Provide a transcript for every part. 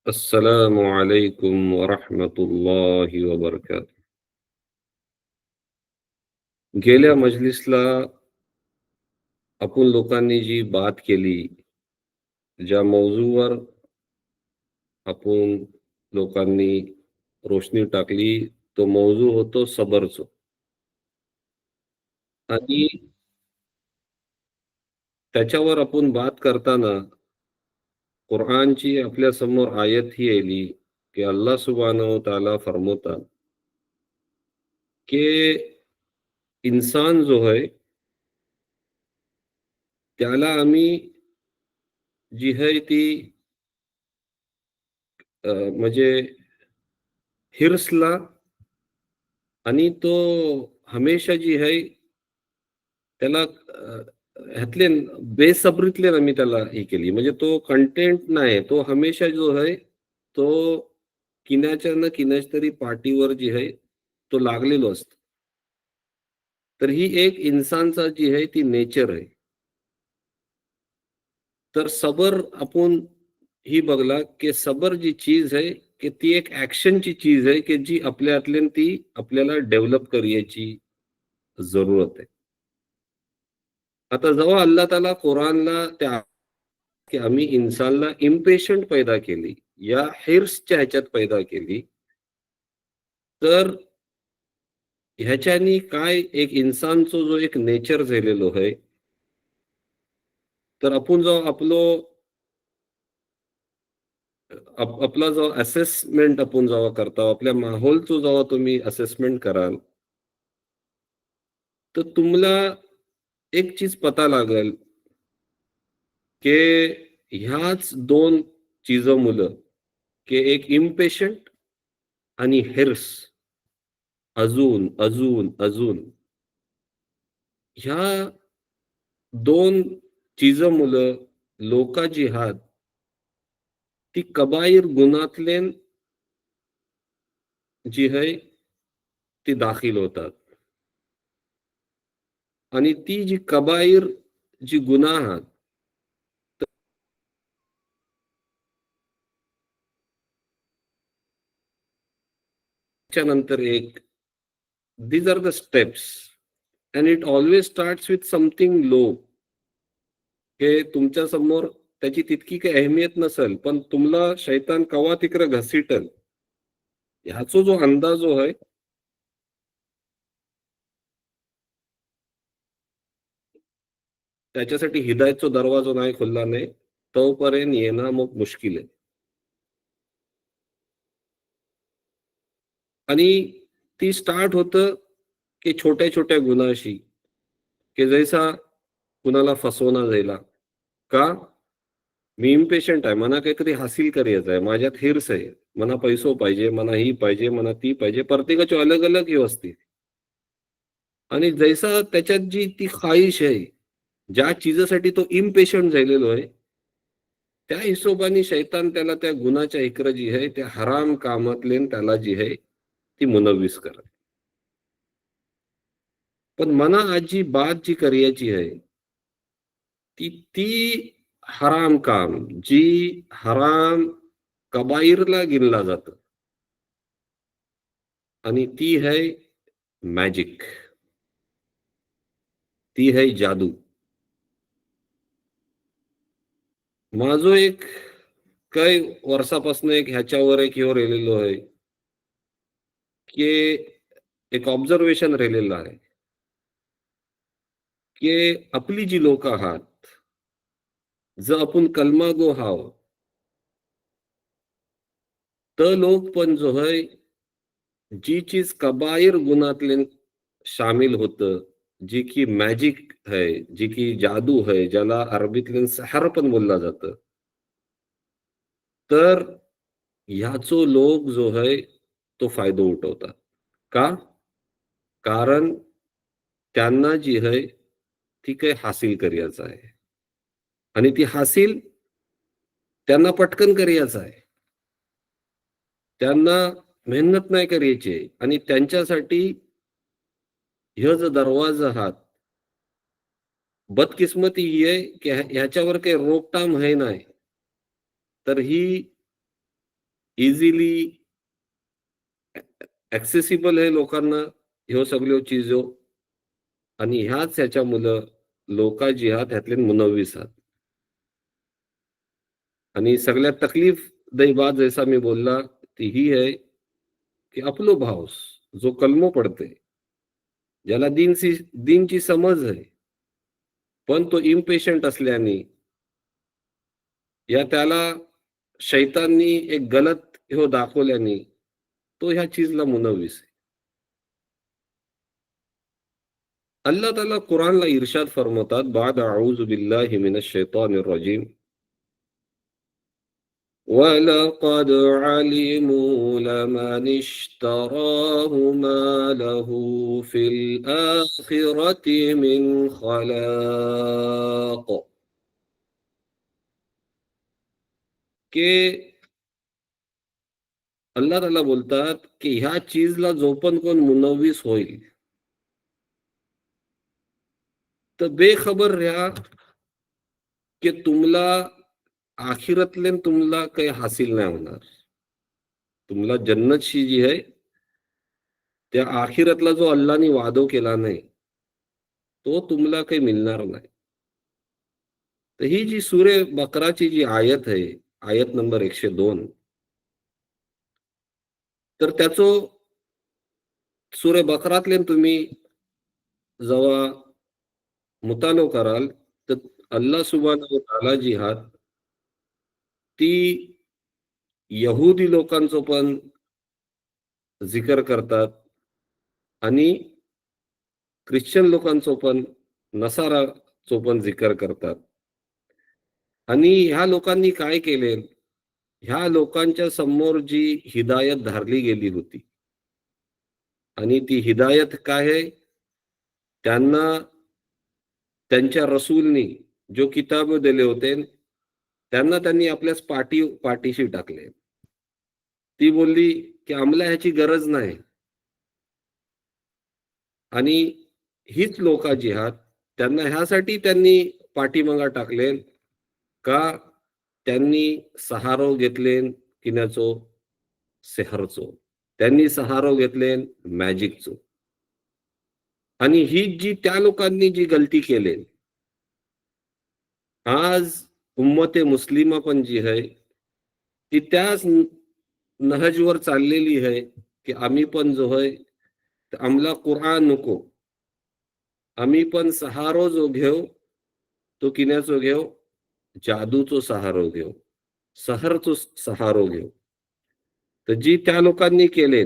अस्सलामु अलैकुम वरहमतुल्लाहि वबरकातुह. गेल्या मजलिसला आपण लोकांनी जी बात केली, ज्या मौजूवर आपण लोकांनी रोशनी टाकली, तो मौजू होतो सबरचो. आणि त्याच्यावर आपण बात करताना कुराणची आपल्या समोर आयत ही आली, की अल्लाह सुब्हानहू व तआला फरमावतात, की इंसान जो है त्याला आम्ही जी है ती म्हणजे हिर्सला आणि तो हमेशा जी आहे त्याला ह्यातले बेसब्रीतले मी त्याला हे केली. म्हणजे तो कंटेंट नाही. तो हमेशा जो आहे तो किनाच्या ना किनाच्या तरी पाठीवर जी आहे तो लागलेलो असतो. तर ही एक इन्सानचा जी आहे ती नेचर आहे. तर सबर आपण ही बघला की सबर जी चीज आहे की ती एक ॲक्शनची चीज आहे की जी आपल्यातली ती आपल्याला डेव्हलप करायची जरूरत आहे. आता जेव्हा अल्लाह ताला कुराणला त्या की आम्ही इन्सानला इम्पेशंट पैदा केली, या हिर्सच्या ह्याच्यात पैदा केली, तर ह्याच्यानी काय एक इन्सानचा जो एक नेचर झालेलो आहे, तर आपण जो आपला जो असेसमेंट आपण जेव्हा करता, आपल्या माहोलचं जेव्हा तुम्ही असेसमेंट कराल, तर तुम्हाला एक चीज पता लागेल, की ह्याच 2 चीजमुळं, की एक इम्पेशंट आणि हिर्स अजून ह्या 2 चीजमुळं लोकांची हात ती कबाईर गुन्हातले जी आहे ती दाखल होतात. आणि ती जी कबाईर जी गुन्हा आहात, त्याच्यानंतर एक these are the steps and it always starts with something low. हे तुमच्या समोर त्याची तितकी काही अहमियत नसेल, पण तुम्हाला शैतान कवा तिकडे घसीटल ह्याचा जो अंदाज जो आहे त्याच्यासाठी हिदायतचा दरवाजा नाही खुलला नाही, तोपर्यंत येणं मग मुश्किल आहे. आणि ती स्टार्ट होतं की छोट्या-छोट्या गुन्हाशी, की जैसा कुणाला फसवणं झाला. का? मी इम्पेशंट आहे. मला काहीतरी हासिल करायचं आहे. माझ्यात हिर्स आहे. मला पैसो पाहिजे, मला ही पाहिजे, मला ती पाहिजे. प्रत्येकाची अलग-अलग हे असते. आणि जैसा त्याच्यात जी ती ख्वाहिश आहे, ज्या चीजासाठी तो इम्पेशंट झालेलो आहे, त्या हिशोबाने शैतान त्याला त्या गुन्हाच्या इकडं जी आहे, त्या हराम कामातले त्याला जी आहे, ती मुनव्वीस करत. पण मना आज जी बात जी करायची आहे, ती ती हराम काम, जी हराम कबाईरला गिनला जातं आणि ती है मॅजिक, ती है जादू. माझं एक काही वर्षापासून एक ह्याच्यावर एक ह्यो राहिलेलो आहे, की एक ऑब्झर्वेशन राहिलेलं आहे, की आपली जी लोकं आहात, जर आपण कलमा गो हाव, तर लोक पण जो है जी चीज कबायर गुनातले शामिल होतं, जी की मॅजिक है, जी की जादू है, ज्याला अरबीतले सहर पण बोललं जातं. तर ह्याचो लोक जो है तो फायदा उठवतात. का? कारण त्यांना जी आहे ती काही हासिल करायचं आहे आणि ती हासिल त्यांना पटकन करायचं आहे. त्यांना मेहनत नाही करायची आहे आणि त्यांच्यासाठी ह्यो जो दरवाजा आहात, बदकिस्मती ही आहे की ह्याच्यावर काही रोकथाम आहे नाही. तर ही इझिली ऍक्सेसिबल आहे लोकांना ह्यो सगळ्यो चिजो. आणि ह्याच ह्याच्यामुळं लोका जी आहात ह्यातले मुनव्वीस आहात. आणि सगळ्यात तकलीफ दही बात जैसा मी बोलला ती ही आहे की आपलो भाऊस जो कलमो पडते, ज्याला दीनची समज आहे, पण तो इम्पेशंट असल्याने या त्याला शैताननी एक गलत ह्यो दाखवल्याने तो ह्या चीजला मुनव्वीस आहे. अल्लाह ताला कुरानला इर्शाद फरमवतात बाद अऊजु बिल्लाहि मिनश शैतानिर रजीम ولقد علموا لمن اشتراه ما له في الآخرة من خلاق. के अल्लाह ताला बोलतात की ह्या चीजला जो पण कोण मुनव्वीस होईल तर बेखबर रहा की तुमला आखिरातले तुमला काही हासिल नाही होणार. तुमला जन्नतशी जी आहे त्या आखिरातला जो अल्लाहने वादो केला नाही तो तुम्हाला काही मिळणार नाही. तर ही जी सूरे बकराची जी आयत आहे, आयत नंबर 102, तर त्याचो सूरे बकरातले तुम्ही जेव्हा मुतालो कराल तर अल्लाह सुब्हानहू व तआला जी आहात ती यहुदी लोकांचो पण जिकर करतात आणि ख्रिश्चन लोकांचो पण, नसाराचो पण जिकर करतात. आणि ह्या लोकांनी काय केले, ह्या लोकांच्या समोर जी हिदायत धारली गेली होती आणि ती हिदायत काय आहे, त्यांना त्यांच्या रसूलनी जो किताब दिले होते त्यांना त्यांनी आपल्याच पाठीशी टाकले. ती बोलली की आम्हाला ह्याची गरज नाही. आणि हीच लोक जी आहात त्यांना ह्यासाठी त्यांनी पाठीमागा टाकले का त्यांनी सहारो घेतले किनाचो, सेहरचो. त्यांनी सहारो घेतले मॅजिकचो. आणि ही जी त्या लोकांनी जी गलती केली, आज उम्मते मुस्लिमा पण जी आहे ती त्याच नहजवर चाललेली आहे की आम्ही पण जो आहे आम्हाला कुराण नको, आम्ही पण सहारो जो घेऊ तो किन्याचो घेऊ, जादूचो सहारो घेऊ, सहरचो सहारो घेऊ. तर जी त्या लोकांनी केले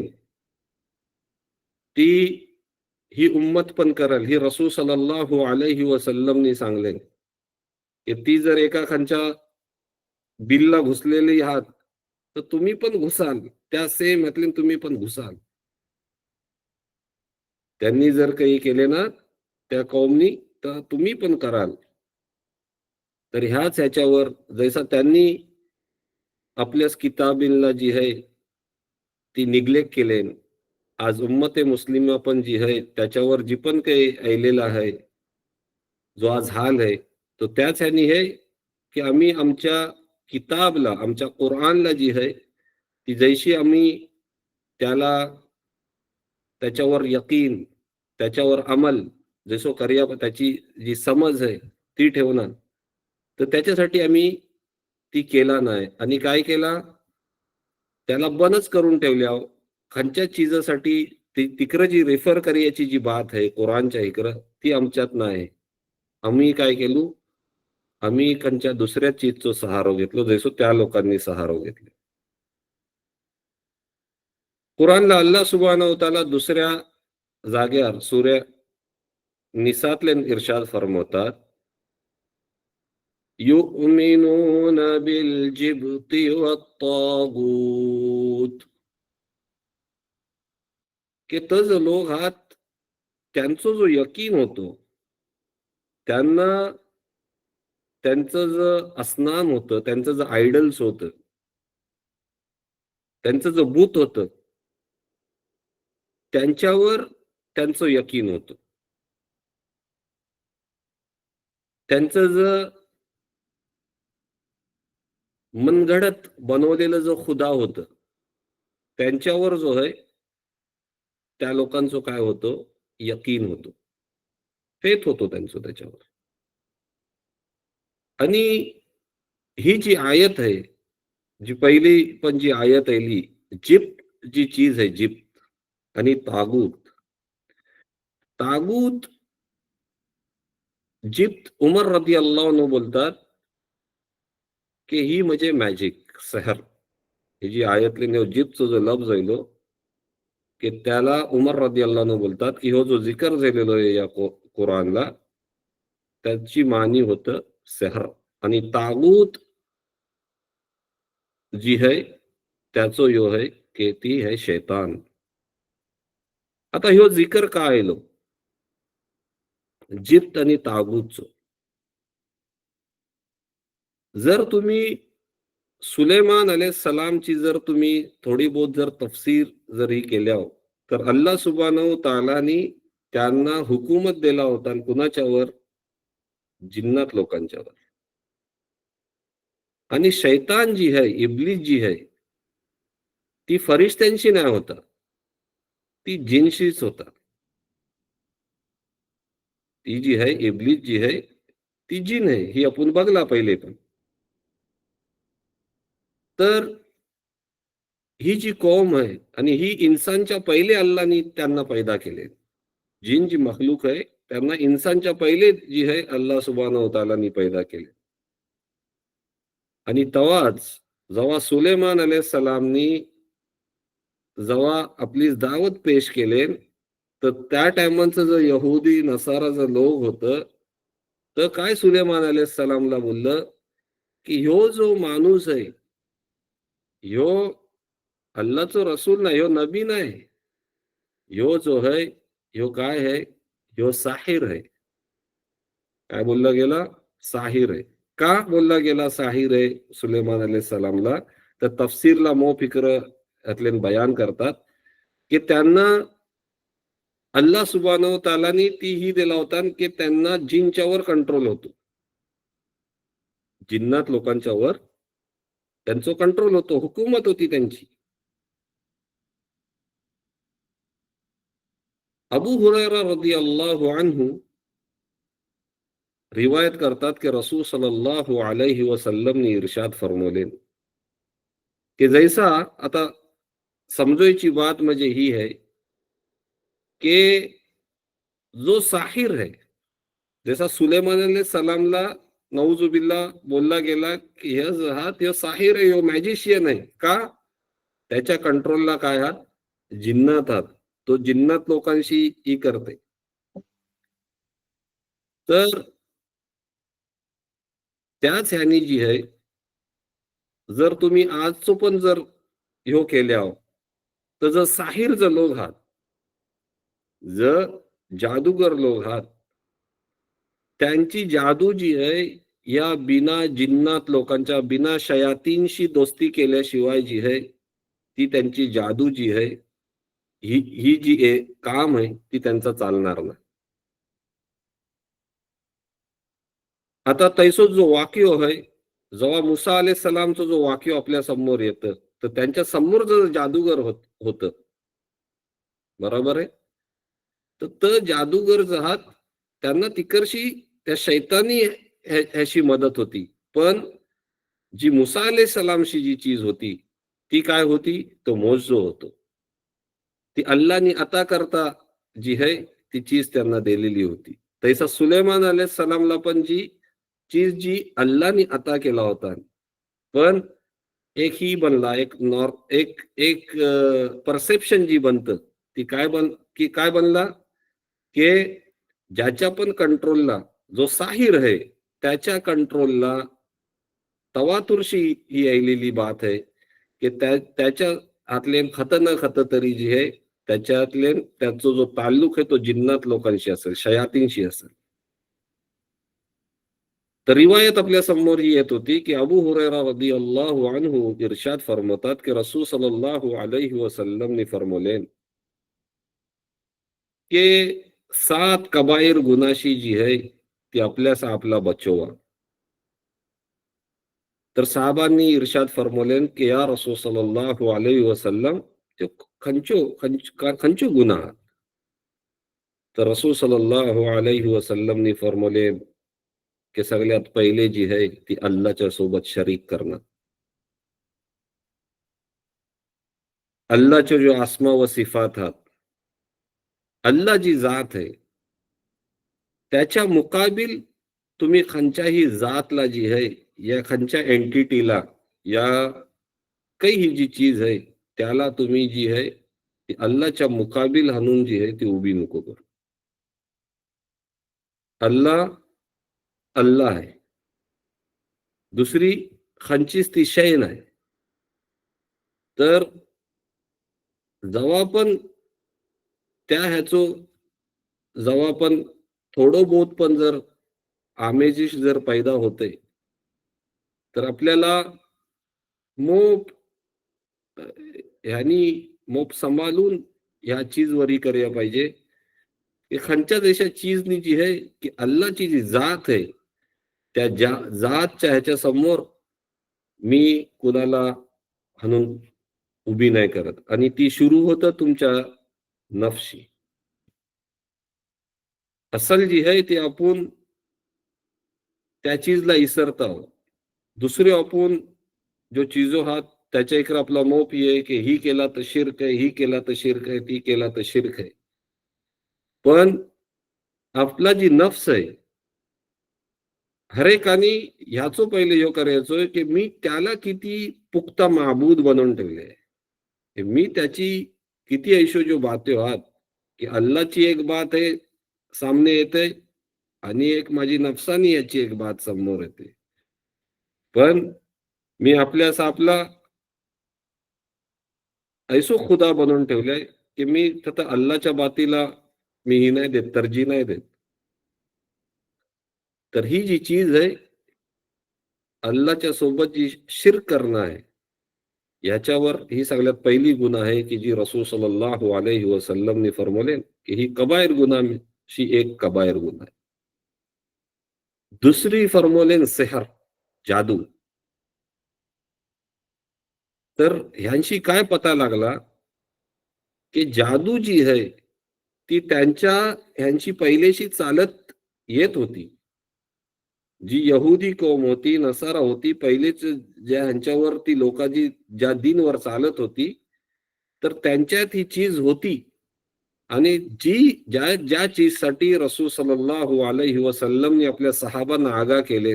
ती ही उम्मत पण करल. ही रसूल सल्लल्लाहु अलैहि वसल्लमनी सांगले की ती जर एका खांच्या बिलला घुसलेली आहात तर तुम्ही पण घुसाल, त्या सेम ह्यातले तुम्ही पण घुसाल. त्यांनी जर काही केले ना त्या कौमनी तर तुम्ही पण कराल. तर ह्याच ह्याच्यावर जैसा त्यांनी आपल्याच किताबींना जी आहे ती निग्लेक्ट केले, आज उम्मते मुस्लिम पण जी आहे त्याच्यावर जी पण काही ऐलेला आहे जो आज हाल आहे तो त्याच ह्यानी आहे की आम्ही आमच्या किताबला, आमच्या कुरानला जी आहे ती जैशी आम्ही त्याला त्याच्यावर यकीन, त्याच्यावर अमल जसो करूया त्याची जी समज आहे ती ठेवणार. तर त्याच्यासाठी आम्ही ती केला नाही आणि काय केला त्याला बंदच करून ठेवल्या. खालच्या चीजासाठी ती तिकडं जी रेफर करायची जी बात आहे कुरानच्या इकडं ती आमच्यात नाही. आम्ही काय केलो, आम्ही खालच्या दुसऱ्या चीजचो सहारो घेतलो जसो त्या लोकांनी सहारो घेतले. कुरानला अल्लाह सुब्हानहू व तआला दुसऱ्या जाग्यावर सूर्य निसातले इर्शाद फरमवतात युमिनून बिल जिब्ति वत्तागूत की तो जो लोक आहात त्यांचा जो यकीन होतो, त्यांना त्यांचं जे असनाम होतं, त्यांचं जे आयडल्स होतं, त्यांचं जे भूत होतं त्यांच्यावर त्यांचं यकीन होतं. त्यांचं जे मनगढत बनवलेलं जो खुदा होतं त्यांच्यावर जो आहे त्या लोकांचं काय होतं, यकीन होतं, फेथ होतो त्यांचं त्याच्यावर. आणि ही जी आयत आहे, जी पहिली पण जी आयत आहे ही, जिप्त जी चीज आहे, जिप्त आणि तागूत. तागूत, जिप्त, उमर रदियल्लाहु अन्हु बोलतात की ही म्हणजे मॅजिक, सहर. ही जी आयतली जिप्तचा जो लफ्ज आहे लो, की त्याला उमर रदियल्लाहु अन्हु बोलतात की हो जो जिकर झालेलो आहे या कुराणला, त्याची मानी होतं सहर. आणि तागूत जी आहे त्याचो ह्यो आहे की ती आहे शैतान. आता ह्यो जिकर काय आयलो, जिप्त आणि तागूतचो. जर तुम्ही सुलेमान सलामची जर तुम्ही थोडी बहुत जर तफसीर जर ही केल्या हो, तर अल्लाह सुब्हानहू तालानी त्यांना हुकूमत दिला होता आणि कुणाच्यावर, जिन्नात लोकांच्यावर. आणि शैतान जी आहे, इब्लीस जी आहे, ती फरिश्त्यांशी नाही होता, ती जिनशीच होता. ती जी आहे इब्लीस जी आहे ती जिन आहे, ही आपण बघला पहिले पण. तर ही जी कौम आहे आणि ही इन्सानच्या पहिले अल्लाहनी त्यांना पैदा केले. जिन जी मखलूक आहे त्यांना इन्सानच्या पहिले जी आहे अल्लाह सुब्हानहू व तालानी पैदा केले. आणि तेव्हाच जेव्हा सुलेमान सलामनी जेव्हा आपली दावत पेश केले, तर त्या टायमांचं जो यहुदी नसारा जो लोक होतं, तर काय सुलेमान सलामला बोललं की ह्यो जो माणूस आहे, ह्यो अल्लाहचो रसूल नाही, ह्यो नबी नाही. ह्यो जो है, ह्यो काय है, ह्यो साहिर है. काय बोलला गेला? साहिर आहे. का बोलला गेला साहिर आहे सुलेमान सलामला? तर तफसीरला फिक्र यातले बयान करतात की त्यांना अल्लाह सुब्हानहू तालानी ती ही दिला होता की त्यांना जिनच्यावर कंट्रोल होतो. जिन्नात लोकांच्यावर त्यांचा कंट्रोल होतो, हुकूमत होती त्यांची. अबू हुरैरा रदियल्लाहु अन्हु रिवायत करतात की रसूल सल्लल्लाहु अलैहि वसल्लमने इरशाद फरमवले की जैसा, आता समजायची बात म्हणजे ही है की जो साहिर है, जैसा सुलेमान सलामला नौजुबिल्ला बोलला गेला की हा साहिर आहे, ह्यो मॅजिशियन आहे. का? त्याच्या कंट्रोलला काय आहात? जिन्नात आहात. तो जिन्नात लोकांशी ही करते. तर त्याच ह्यानी जी आहे, जर तुम्ही आजचो पण जर ह्यो केल्या, तर जर साहिर जर लोक आहात, जर जादूगर लोक आहात, त्यांची जादू जी आहे या बिना जिन्नात लोकांच्या, बिना शयातींशी दोस्ती केल्याशिवाय जी आहे, ती त्यांची जादू जी आहे, ही ही जी काम आहे ती त्यांचा चालणार नाही. आता तैसो जो वाक्य आहे, जेव्हा मुसा सलामचं जो वाक्य आपल्या समोर येतं, तर त्यांच्या समोर जर जादूगर होत, बरोबर आहे, तर जादूगर जहात त्यांना तिकडची त्या शैतानी ह्याशी मदत होती. पण जी मुसा सलामशी जी चीज होती, ती काय होती? तो मोजो होतो. ती अल्लाहनी अता करता जी है ती चीज त्यांना दिलेली होती. तैसा सुलेमान सलामला पण जी चीज जी अल्लाहनी अता केला होता, पण एक ही बनला, एक एक परसेप्शन जी बनतं, ती काय बनला की ज्याच्या पण कंट्रोलला जो साहिर आहे, त्याच्या कंट्रोलला तवातुरशी ही आलेली बात आहे की त्याच्या हातले खत न खत तरी जी आहे, त्याच्यातले त्याचा जो ताल्लुक आहे तो जिन्नात लोकांशी असेल, शयातींशी असेल. तर रिवायत आपल्या समोर ही येत होती की अबू हुरैरा रदियल्लाहु अन्हु इरशाद फरमातात की रसूल सल्लल्लाहु अलैहि वसल्लम ने फरमवले की 7 कबायर गुनाशी जी आहे ती आपल्यास आपला बचोवा. तर साहबांनी इरशाद फरमवले की या रसूल सल्लल्लाहु अलैहि वसल्लम, तो खंचो गुन्हा आहात. तर रसूल सल्लल्लाहु अलैहि वसल्लमनी फरमवले की सगळ्यात पहिले जी आहे ती अल्लाच्या सोबत शरीक करणं. अल्लाहचे जो आसमा व सिफात आहेत, अल्लाह जी जात आहे त्याच्या मुकाबिल तुम्ही खंच्याही जातला जी आहे या खंच्या एंटिटीला या काही ही जी चीज आहे त्याला तुम्ही जी आहे ती अल्लाहच्या मुकाबिल हाणून जी आहे ती उभी नको करू. अल्लाह अल्लाह आहे. दुसरी खंचीच ती शय नाही. तर जेव्हा पण त्या ह्याचो जेव्हा पण थोडं बहुत पण जर आमेजिश जर पैदा होते तर आपल्याला मोप अ, ह्यानी मोप सांभाळून ह्या चीज वरी करायला पाहिजे की खंच्या देशा चीजनी जी आहे की अल्लाची जी जात आहे त्या जातच्या ह्याच्या समोर मी कुणाला हाणून उभी नाही करत आणि ती सुरू होतं तुमच्या नफशी. असल जी आहे ती आपण त्या चीजला इसरत आहोत. दुसरे आपण जो चीजो हात त्याच्या इकडे आपला मोप आहे की ही केला तर शिर्क आहे, ही केला तर शिर्क आहे, ती केला तर शिर्क आहे. पण आपला जी नफ्स आहे हरेकानी ह्याचो पहिले ह्यो करायचो की मी त्याला किती पुख्ता माबूद बनवून ठेवले. मी त्याची किती ऐशो जो बाते आहात की अल्लाची एक बात आहे सामने येते आणि एक माझी नफसानी याची एक बात समोर येते. पण मी आपला ऐसो खुदा बनवून ठेवलाय की मी फक्त अल्लाच्या बातीला मी ही नाही देत, तरजी नाही देत. तर ही जी चीज आहे अल्लाच्या सोबत जी शिर्क करणं आहे याच्यावर ही सगळ्यात पहिली गुन्हा आहे की जी रसूल सल्लल्लाहु अलैहि वसल्लमने फरमवले की ही कबायर गुन्हाशी एक कबायर गुन्हा आहे. दुसरी फरमवले सेहर, जादू. तर ह्यांशी काय पता लागला की जादू जी आहे ती त्यांच्या ह्यांची पहिलेशी चालत येत होती. जी यहुदी कौम होती, नसारा होती, पहिलेच ज्या ह्यांच्यावर ती लोकांची ज्या दीनवर चालत होती, तर त्यांच्यात ही चीज होती. आणि ज्या ज्या चीजसाठी रसूल सल्लल्लाहु अलैहि वसल्लमने आपल्या सहाबांना आगाह केले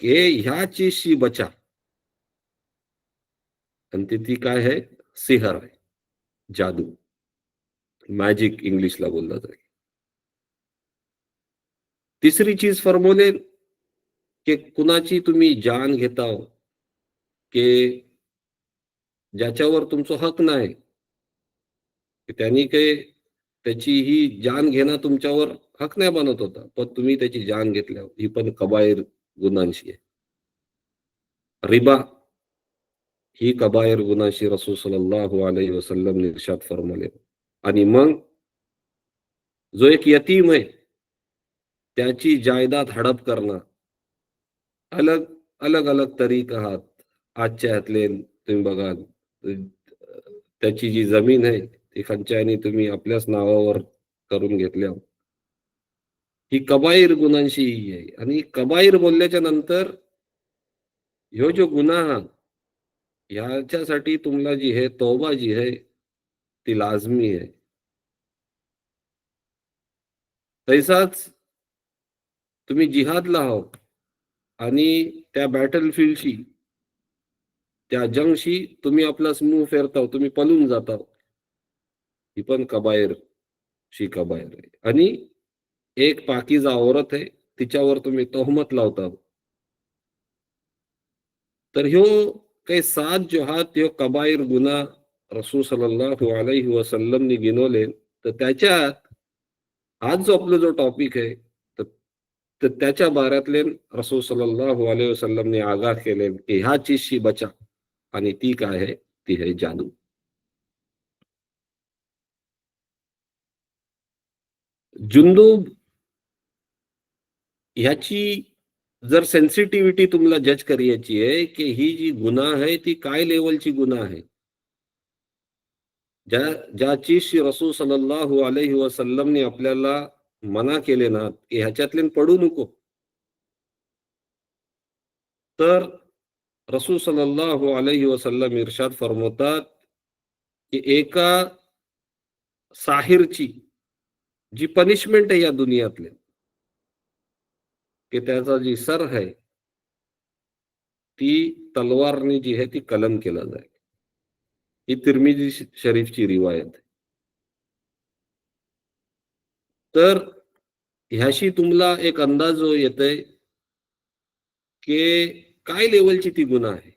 की ह्या चीजशी बचा. आणि ती काय आहे? सिहर आहे, जादू, मॅजिक इंग्लिशला बोलला जाईल. तिसरी चीज फरमवले की कुणाची तुम्ही जान घेताव की ज्याच्यावर तुमचा हक नाही त्यांनी काही त्याची ही जान घेणं तुमच्यावर हक नाही बनत होता पण तुम्ही त्याची जान घेतल्यावर ही पण कबायर गुन्हांशी आहे. रिबा ही कबायर गुन्हाशी रसूल सल्लल्लाहु अलैहि वसल्लम ने इर्शाद फरमावले. आणि मग जो एक यतीम आहे त्याची जायदाद हडप करणं अलग अलग अलग तरीक आहात. आजच्या ह्यातले तुम्ही बघा त्याची जी जमीन आहे ती खंच्याने तुम्ही आपल्याच नावावर करून घेतल्या. ही कबाईर गुन्हांशी ही आहे आणि कबाईर बोलल्याच्या नंतर ह्यो जो गुन्हा हा ह्याच्यासाठी तुम्हाला जी आहे तौबा जी आहे ती लाजमी आहे. तैसाच तुम्ही जिहादला आहोत आणि त्या बॅटल फील्डशी त्या जंगशी तुम्ही आपला समूह फेरताव, तुम्ही पळून जाताव, ही पण कबायर शी कबायर आहे. आणि एक पाकीजा औरत आहे तिच्यावर तुम्ही तोहमत लावता. तर ह्यो काही 7 जो हात ह्यो कबायर गुन्हा रसूल सल्लल्लाहु अलैहि वसल्लमने गिनवले. तर त्याच्यात आज जो आपला जो टॉपिक आहे तर तर त्याच्या बारातले रसूल सल्लल्लाहु अलैहि वसल्लमने आगाह केले की ह्या चीजशी बचा. आणि ती काय आहे? ती आहे जादू. जुंदूब ह्याची जर सेन्सिटिव्हिटी तुम्हाला जज करायची आहे की ही जी गुन्हा आहे ती काय लेवलची गुन्हा आहे. ज्याची श्री रसूल सल्लल्लाहु अलैहि वसल्लमने आपल्याला मना केले ना की ह्याच्यातले पडू नको, तर रसूल सल्लल्लाहु अलैहि वसल्लम इरशाद फरमवतात की एका साहिरची जी पनिशमेंट आहे या दुनियातल्या, की त्याचा जी सर आहे ती तलवारने जी आहे ती कलम केला जाईल. ही तिरमिजी शरीफची रिवायत आहे. तर ह्याशी तुम्हाला एक अंदाज जो येतोय की काय लेवलची ती गुन्हा आहे.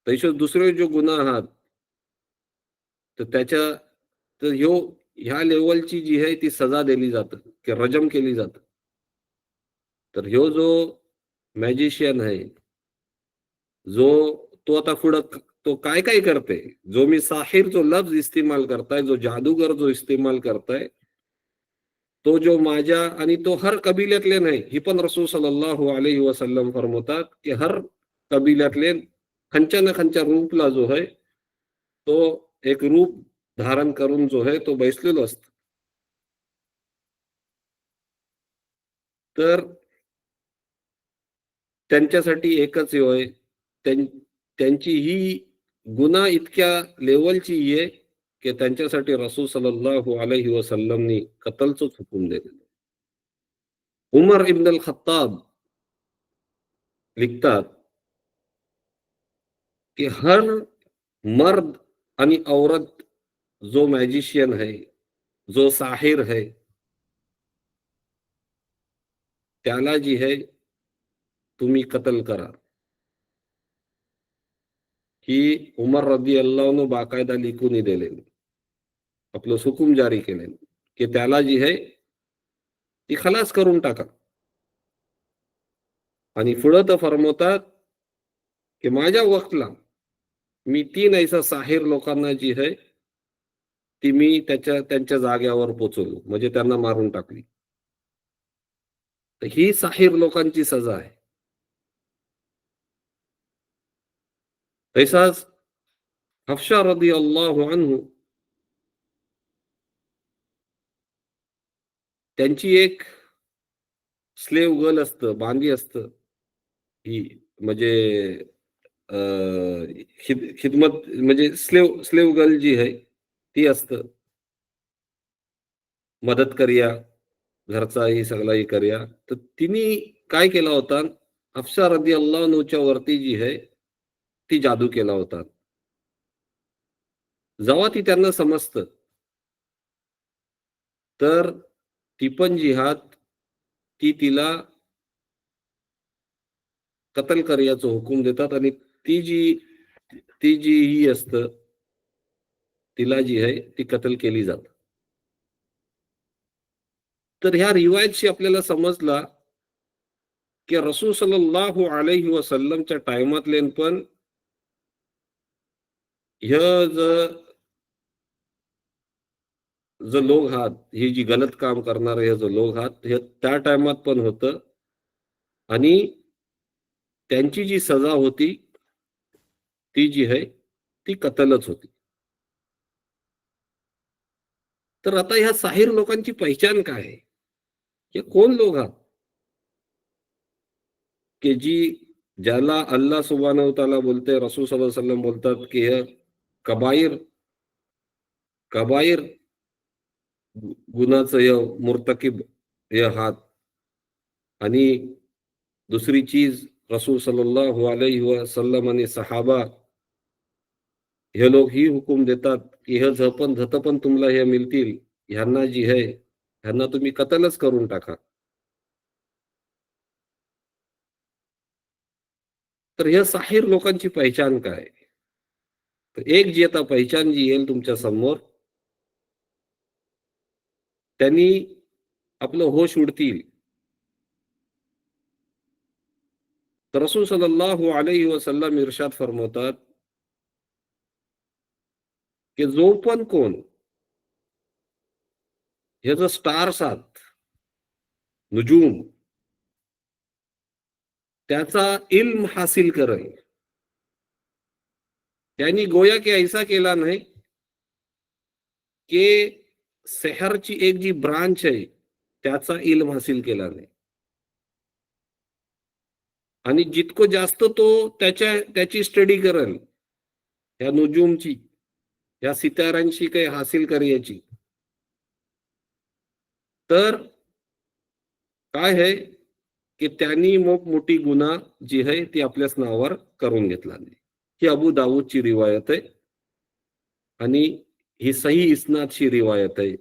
तैशो दुसरे जो गुन्हा आहात तर त्याच्या तर ह्या लेवलची जी आहे ती सजा दिली जातं की रजम केली जातं. तर ह्यो जो मॅजिशियन आहे, जो तो आता पुढं तो काय काय करते, जो मी साहिर जो लफ्ज इस्तेमाल करताय, जो जादूगर जो इस्तेमाल करताय, तो जो माझ्या आणि तो हर कबिल्यातले नाही. ही पण रसूल सल्लल्लाहु अलैहि वसल्लम फरमवतात की हर कबिल्यातले खंच्या ना खंच्या रूपला जो आहे तो एक रूप धारण करून जो आहे तो बैसलेलो असतो. तर त्यांच्यासाठी एकच होय, त्यांची ही गुन्हा इतक्या लेवलची आहे की त्यांच्यासाठी रसूल सल्लल्लाहु अलैहि वसल्लमनी कत्लचंच हुकूम दिलेलं. उमर इब्न अल खत्ताब लिखतात की हर मर्द आणि औरत जो मॅजिशियन है, जो साहिर है, त्याला जी है तुम्ही कत्ल करा. ही उमर रदियल्लाहु बाकायदा लिखून दिलेली, आपलं हुकूम जारी केलेलं की त्याला जी है ती खलास करून टाका. आणि पुढं तर फरमवतात की माझ्या वक्तला मी 3 ऐसा साहिर लोकांना जी है ती मी त्यांच्या जाग्यावर पोचवलो, म्हणजे त्यांना मारून टाकली. तर ही साहिर लोकांची सजा आहे. तैसाच हफ्शा रदियल्लाहु अन्हु, त्यांची एक स्लेव गर्ल असतं, बांदी असतं, ही म्हणजे खिदमत म्हणजे स्लेव गर्ल जी आहे ती असतं. मदत करूया, घरचाही सगळाही करूया. तर तिने काय केला होता, हफ्सा रदियल्लाहु अन्हुच्या वरती जी आहे ती जादू केला होता. जेव्हा ती त्यांना समजतं, तर ती पण जिहाद ती तिला कत्ल करण्याचा हुकूम देतात आणि ती जी ही असतं तिला जी आहे ती कत्ल केली जात. तर ह्या रिवायतशी आपल्याला समजला की रसूल सल्लल्लाहु अलैहि वसल्लमच्या टाइमातले पण ह्य जो लोक हात, हे जी गलत काम करणारे हे जो लोक हात हे त्या टाइमात पण होतं. आणि त्यांची जी सजा होती ती जी आहे ती कत्लच होती. तर आता ह्या साहिर लोकांची पहिचान काय आहे? हे कोण लोक आहात की ज्याला अल्लाह सुब्हानहू तआला बोलते, रसूल सल्लल्लाहु अलैहि वसल्लम बोलतात की हे कबायर कबायर गुन्हाचं हे मुर्तकिब हे हात. आणि दुसरी चीज रसूल सल्लल्लाहु अलैहि वसल्लम आणि सहाबा हे लोक ही हुकूम देतात की हे झत पण तुम्हाला हे मिळतील, ह्यांना जी आहे ह्यांना तुम्ही कत्लच करून टाका. तर ह्या साहिर लोकांची पहिचान काय? तर एक जी आता पहिचान जी येईल तुमच्या समोर, त्यांनी आपलं होश उडतील. तर रसूल सल्लल्लाहु अलैहि वसल्लम इरशाद फरमवतात की जो पण कोण हे जो स्टार्स आहात, नुजूम, त्याचा इल्म हासिल करेल, त्यांनी गोया की ऐसा केला नाही की सेहरची एक जी ब्रांच आहे त्याचा इल्म हासिल केला नाही. आणि जितकं जास्त तो त्याची स्टडी करेल, या नुजूमची, या सितारांची काही हासिल करायची, तर काय आहे की त्यांनी मोठी गुन्हा जी आहे ती आपल्याच नावावर करून घेतला नाही. ही अबू दाऊदची रिवायत आहे आणि ही सही इस्नादची रिवायत आहे.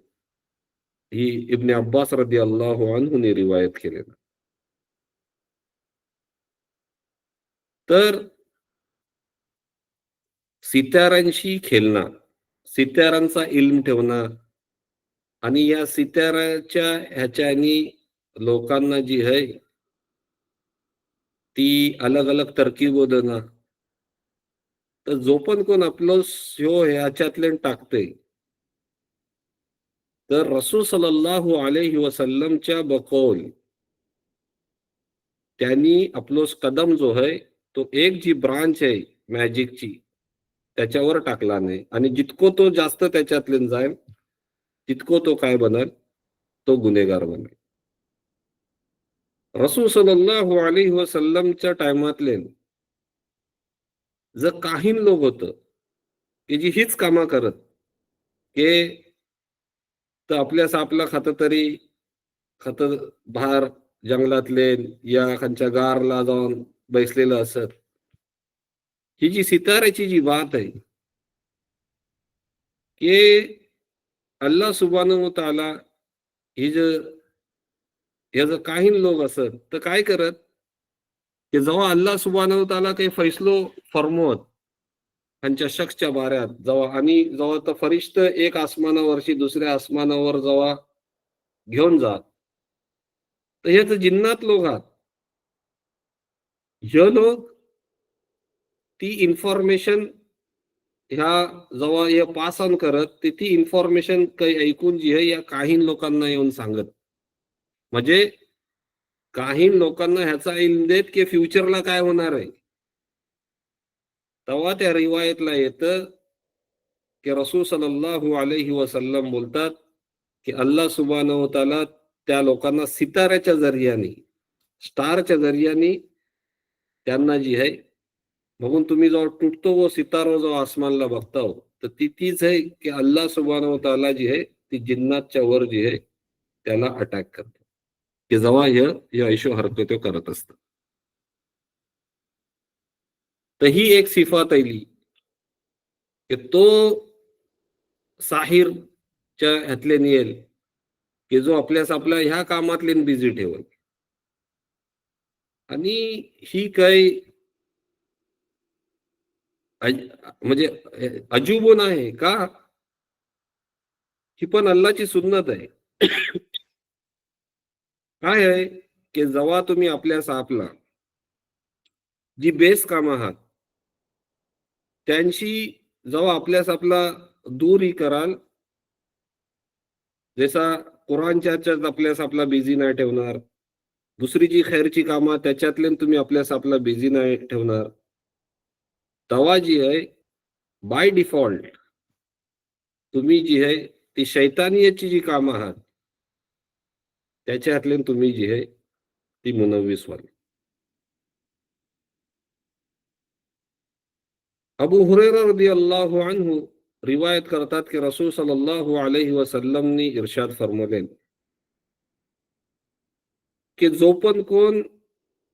ही इब्न अब्बास रदियल्लाहु अन्हुने रिवायत केलेला. तर सितारांशी खेळणं, सितारांचा इल्म ठेवणं आणि या सिताराच्या ह्याच्यानी लोकांना जी आहे ती अलग अलग तरकीब देणं, तर जो पण कोण आपलं ह्यो ह्याच्यातले टाकते, तर रसूल सല്ലल्लाहु अलैहि वसल्लमच्या बकौल त्यांनी आपलो कदम जो आहे तो एक जी ब्रांच आहे मॅजिकची त्याच्यावर टाकला नाही. आणि जितको तो जास्त त्याच्यातले जाईल तितको तो काय बनल, तो गुन्हेगार बनेल. रसूल सല്ലल्लाहु अलैहि वसल्लमच्या टायमातले जर काही लोक होतं की जी हीच कामं करत की तर आपल्यास आपला खातं तरी खत बाहेर जंगलातले या खालच्या गारला जाऊन बैसलेलं असत. ही जी सिताऱ्याची जी बात आहे की अल्लाह सुब्हानहू व तआला ही जे याचं काही लोक असत तर काय करत की जेव्हा अल्लाह सुब्हानहू व तआला काही फैसलो फरमवत त्यांच्या शख्सच्या बाऱ्यात, जेव्हा आणि जेव्हा तर फरिश्त एक आसमानावरची दुसऱ्या आसमानावर जेव्हा घेऊन जात, तर हे तर जिन्नात लोक आहात. हे लोक ती इन्फॉर्मेशन ह्या जेव्हा हे पास ऑन करत, ती इन्फॉर्मेशन काही ऐकून जी आहे या काही लोकांना येऊन सांगत. म्हणजे काही लोकांना ह्याचा इल्म देत की फ्युचरला काय होणार आहे. तेव्हा त्या रिवायतला येतं की रसूल सല്ലल्लाहु अलैहि वसल्लम बोलतात की अल्लाह सुब्हानहू व तआला त्या लोकांना सिताऱ्याच्या जरियाने, स्टारच्या जरियाने त्यांना जी आहे, बघून तुम्ही जेव्हा तुटतो व सितारो जो आसमानला बघता हो, तर तीच आहे की अल्लाह सुब्हानहू व तआला जी आहे ती जिन्नातच्या वर जी आहे त्याला अटॅक करते, की जेव्हा हे ऐशो हरकत करत असतं. तर ही एक सिफत आली की तो साहिरच्या ह्यातले नियेल की जो आपल्या ह्या कामातले बिझी ठेवल. आणि ही काही म्हणजे अजूबून आहे का, ही पण अल्लाची सुन्नत आहे. काय आहे की जेव्हा तुम्ही आपला जी बेस काम आहात त्यांशी जेव्हा आपला दूरही कराल, जसा कुराणच्या आपल्यास आपला बिझी नाही ठेवणार, दुसरी जी खैरची कामं त्याच्यातले तुम्ही आपल्यास आपला बिझी नाही ठेवणार, तेव्हा जी आहे बाय डिफॉल्ट तुम्ही जी आहे ती शैतानियतची जी कामं आहात त्याच्या हातले तुम्ही जी आहे ती मुनव्वीस व्हाल. अबू हुरैरा रदियल्लाहु अन्हु रिवायत करतात की रसूल सल्लल्लाहु अलैहि वसल्लमनी इर्शाद फरमावले की जो पण कोण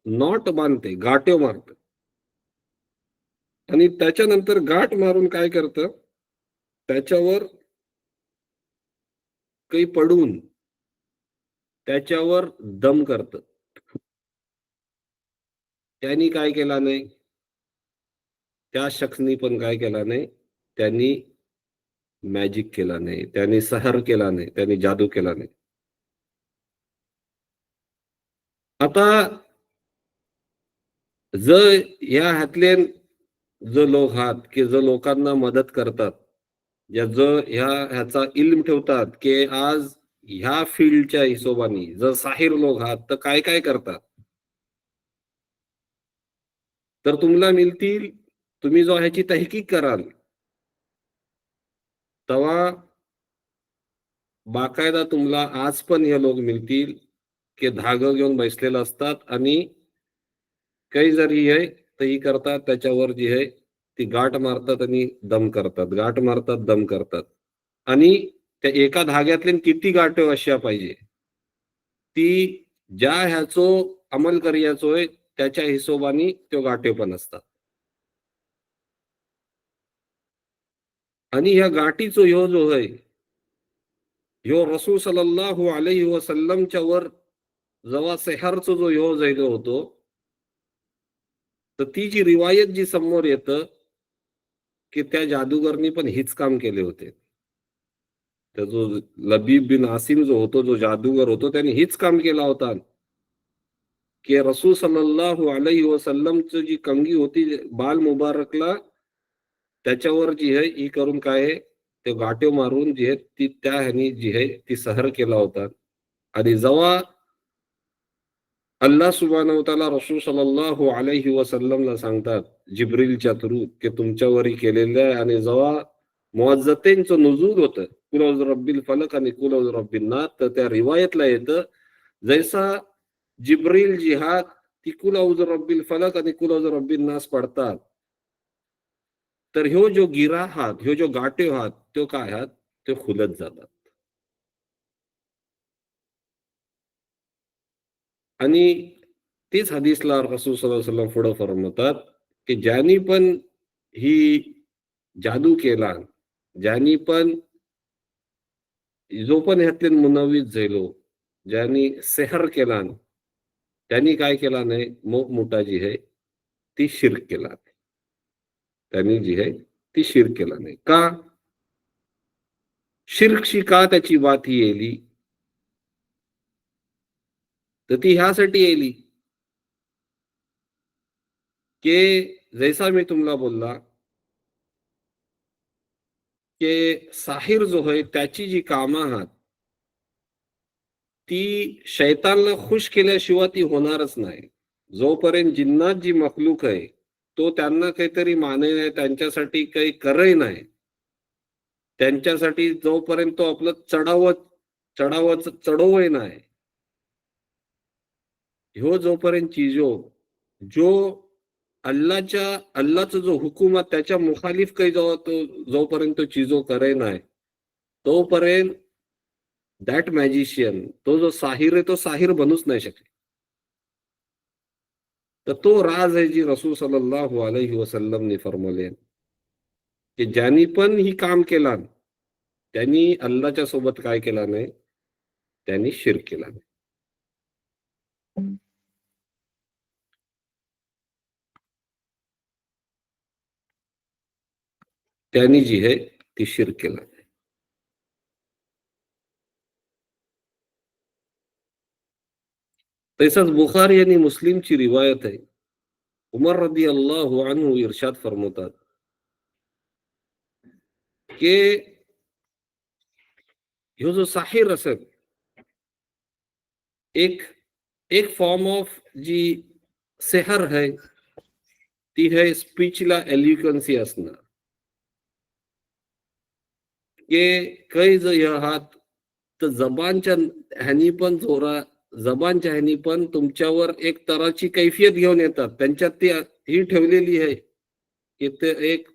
नॉट बांधते, गाठ्यो मारत आणि त्याच्यानंतर गाठ मारून काय करतं, त्याच्यावर काही पडून त्याच्यावर दम करतं, त्यांनी काय केला नाही, त्या शख्सनी पण काय केला नाही, त्यांनी मॅजिक केला नाही, त्यांनी सहर केला नाही, त्यांनी जादू केला नाही. आता जर या ह्यातले जो लोक आहात की जो लोकांना मदत करतात, या जो ह्याचा इल्म ठेवतात की आज ह्या फील्डच्या हिशोबाने जर साहिर लोक आहात तर काय काय करतात, तर तुम्हाला मिळतील तुम्ही जो ह्याची तहकीक कराल तेव्हा बाकायदा तुम्हाला आज पण हे लोक मिळतील की धागं घेऊन बसलेलं असतात आणि काही जरी आहे तर ही करतात त्याच्यावर जी आहे ती गाठ मारतात आणि दम करतात, गाठ मारतात दम करतात. आणि त्या एका धाग्यातले किती गाठ अशा पाहिजे ती ज्या ह्याचो अंमल करयाचोय त्याच्या हिशोबाने तो गाठे पण असतात. आणि ह्या गाठीचो ह्यो जो आहे ह्यो रसूल सल्लल्लाहु अलैहि वसल्लमच्या वर जेव्हा सेहरचो जो ह्यो जायलो होतो तर ती जी रिवायत जी समोर येतं की त्या जादूगरनी पण हीच काम केले होते. तर जो लबीब बिन आसिम जो होतो, जो जादूगर होतो, त्याने हीच काम केला होता की रसूल सल्लल्लाहु अलैहि वसल्लमची जी कंगी होती बाल मुबारकला त्याच्यावर जी आहे ही करून काय आहे ते गाठे मारून जी आहे ती त्या ह्यानी जी आहे ती सहर केला होता. आणि जेव्हा अल्लाह सुब्हानहू तआला रसूल सल्लल्लाहु अलैहि वसल्लमला सांगतात जिब्रीलच्या थ्रू की तुमच्यावरही केलेलं आहे आणि जेव्हा मुअज्जतीनचं नुजूल होतं कुल औज रब्बिल फलक आणि कुल औज रब्बिन नास तर त्या रिवायतला येतं जैसा जिब्रील जिहाद ती कुल औज रब्बिल फलक आणि कुल औज रब्बिन नास पडतात तर ह्यो जो गिरा हात ह्यो जो गाठे हात तो काय हात तो खुलत जातात. आणि तेच हदीसला रसूल सल्लल्लाहु अलैहि वसल्लम पुढे फरमवतात की ज्यांनी पण ही जादू केला ज्यांनी पण जो पण ह्यातले मुनव्वीज झालो ज्यांनी सेहर केला त्यांनी काय केला नाही मोठा जी आहे ती शिर्क केला त्यांनी जी आहे ती शिर्क केला नाही का शिर्कशी का त्याची बात ही येली तर ती ह्यासाठी येली की जैसा मी तुम्हाला बोलला की साहिर जो आहे त्याची जी कामं आहात ती शैतानला खुश केल्याशिवाय ती होणारच नाही. जोपर्यंत जिन्नात जी मखलूक आहे तो त्यांना काहीतरी माने नाही त्यांच्यासाठी काही करही नाही त्यांच्यासाठी जोपर्यंत तो आपलं चढवही नाही ह्यो जोपर्यंत चिजो जो अल्लाचा जो हुकूम आहे त्याच्या मुखालिफ काही जोपर्यंत तो चिजो करे नाही तोपर्यंत दॅट मॅजिशियन तो जो साहिर आहे तो साहिर बनूच नाही शकेल. तर तो राज आहे जी रसूल सल्लल्लाहु अलैहि वसल्लमने फरमावले की ज्यांनी पण ही काम केला त्यांनी अल्लाच्या सोबत काय केला नाही त्यांनी शिर्क केला नाही. त्यांनी जी आहे ती शिर्क केला. तसंच बुखारी आणि मुस्लिमची रिवायत आहे उमर रदी अल्लाह अन्हु इर्शाद फरमवतात की ह्यो जो साहिर असेल एक एक फॉर्म ऑफ जी सेहर है ती है स्पीचला एल्युकन्सी असणं की काही जो ह्यात तर जबानच्या ह्यानी पण जबानच्या ह्यानी पण तुमच्यावर एक तराची कैफियत घेऊन येतात त्यांच्यात ती ही ठेवलेली आहे की ते एक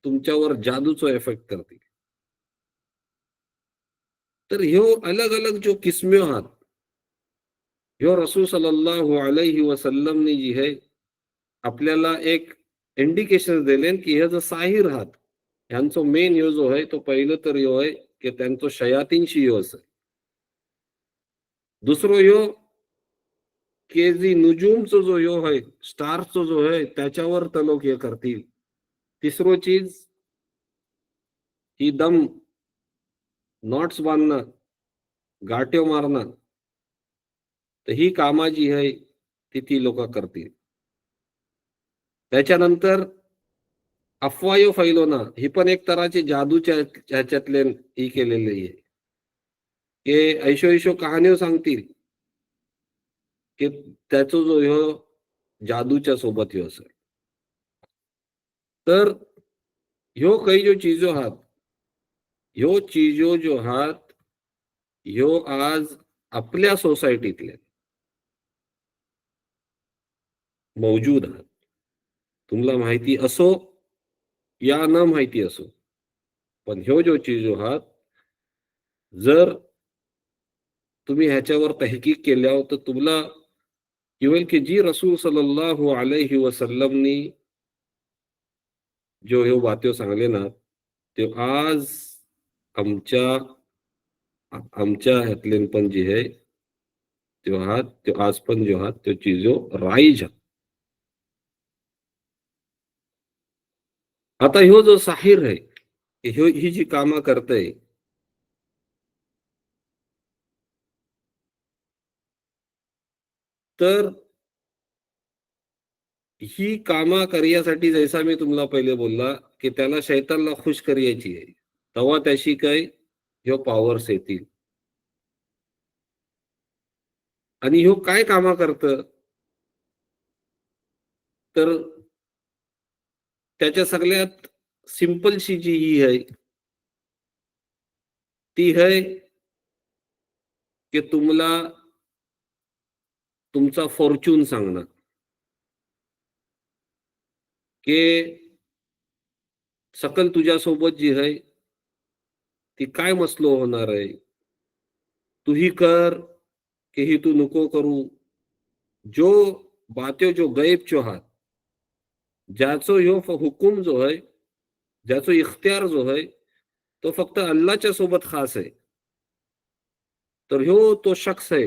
तुमच्यावर जादूचा इफेक्ट करते. तर ह्यो अलग अलग जो किस्म्यो आहात ह्यो रसूल सल्लल्लाहु अलैहि वसल्लमने जी आहे आपल्याला एक इंडिकेशन दिले की हे जो साहिर आहात ह्यांचं मेन ह्यो जो आहे तो पहिलं तर ह्यो आहे की त्यांचं शयातींशी ह्यो असेल. दुसरं ह्यो की जी नुजूमचा जो ह्यो आहे स्टारचा जो आहे त्याच्यावर तर लोक हे करतील. तिसरो चीज ही दम नॉट्स बांधणं गाठ्यो मारणं तर ही कामा जी आहे ती लोक करतील. त्याच्यानंतर अफवायो फैलवणं ही पण एक तराची जादूच्या ह्याच्यातले ही केलेली आहे की ऐशो ऐशो कहाण्या सांगतील की त्याचा जो ह्यो जादूच्या सोबत ह्यो असेल. तर ह्यो काही जो चीजो आहात, ह्यो चीजो जो आहात ह्यो आज आपल्या सोसायटीतले मौजूद आहात. तुम्हाला माहिती असो या न माहिती असो, पण ह्यो जो चीजो आहात, जर तुम्ही ह्याच्यावर तहकीक केल्यावर तर तुम्हाला कळेल की जी रसूल सल्लल्लाहु अलैहि वसल्लमनी जो ह्यो बात्यो सांगले ना, ते आज आमच्या आमच्या ह्यातले पण जे आहे त्यो आहात, त्यो आज पण जो आहात त्यो चीजो राईज आहात. आता ह्यो जो साहिर आहे, ह्यो ही जी कामं करतय, तर ही कामं करण्यासाठी जैसा मी तुम्हाला पहिले बोलला, की त्याला शैतानला खुश करायची आहे. तेव्हा त्याशी काय ह्यो पॉवर्स येतील. आणि ह्यो काय कामं करतं, तर त्याच्या सगळ्यात सिंपलशी जी ही आहे, ती आहे की तुम्हाला तुमचा फॉर्च्यून सांगणं, की सकल तुझ्यासोबत जी आहे, ती काय मसलो होणार आहे. तू ही कर, की ही तू नको करू. जो बात्यो जो गैब जो आहात, ज्याचो ह्यो हुकूम जो आहे, ज्याचो इख्तियार जो आहे, तो फक्त अल्लाच्या सोबत खास आहे. तर ह्यो तो शख्स आहे,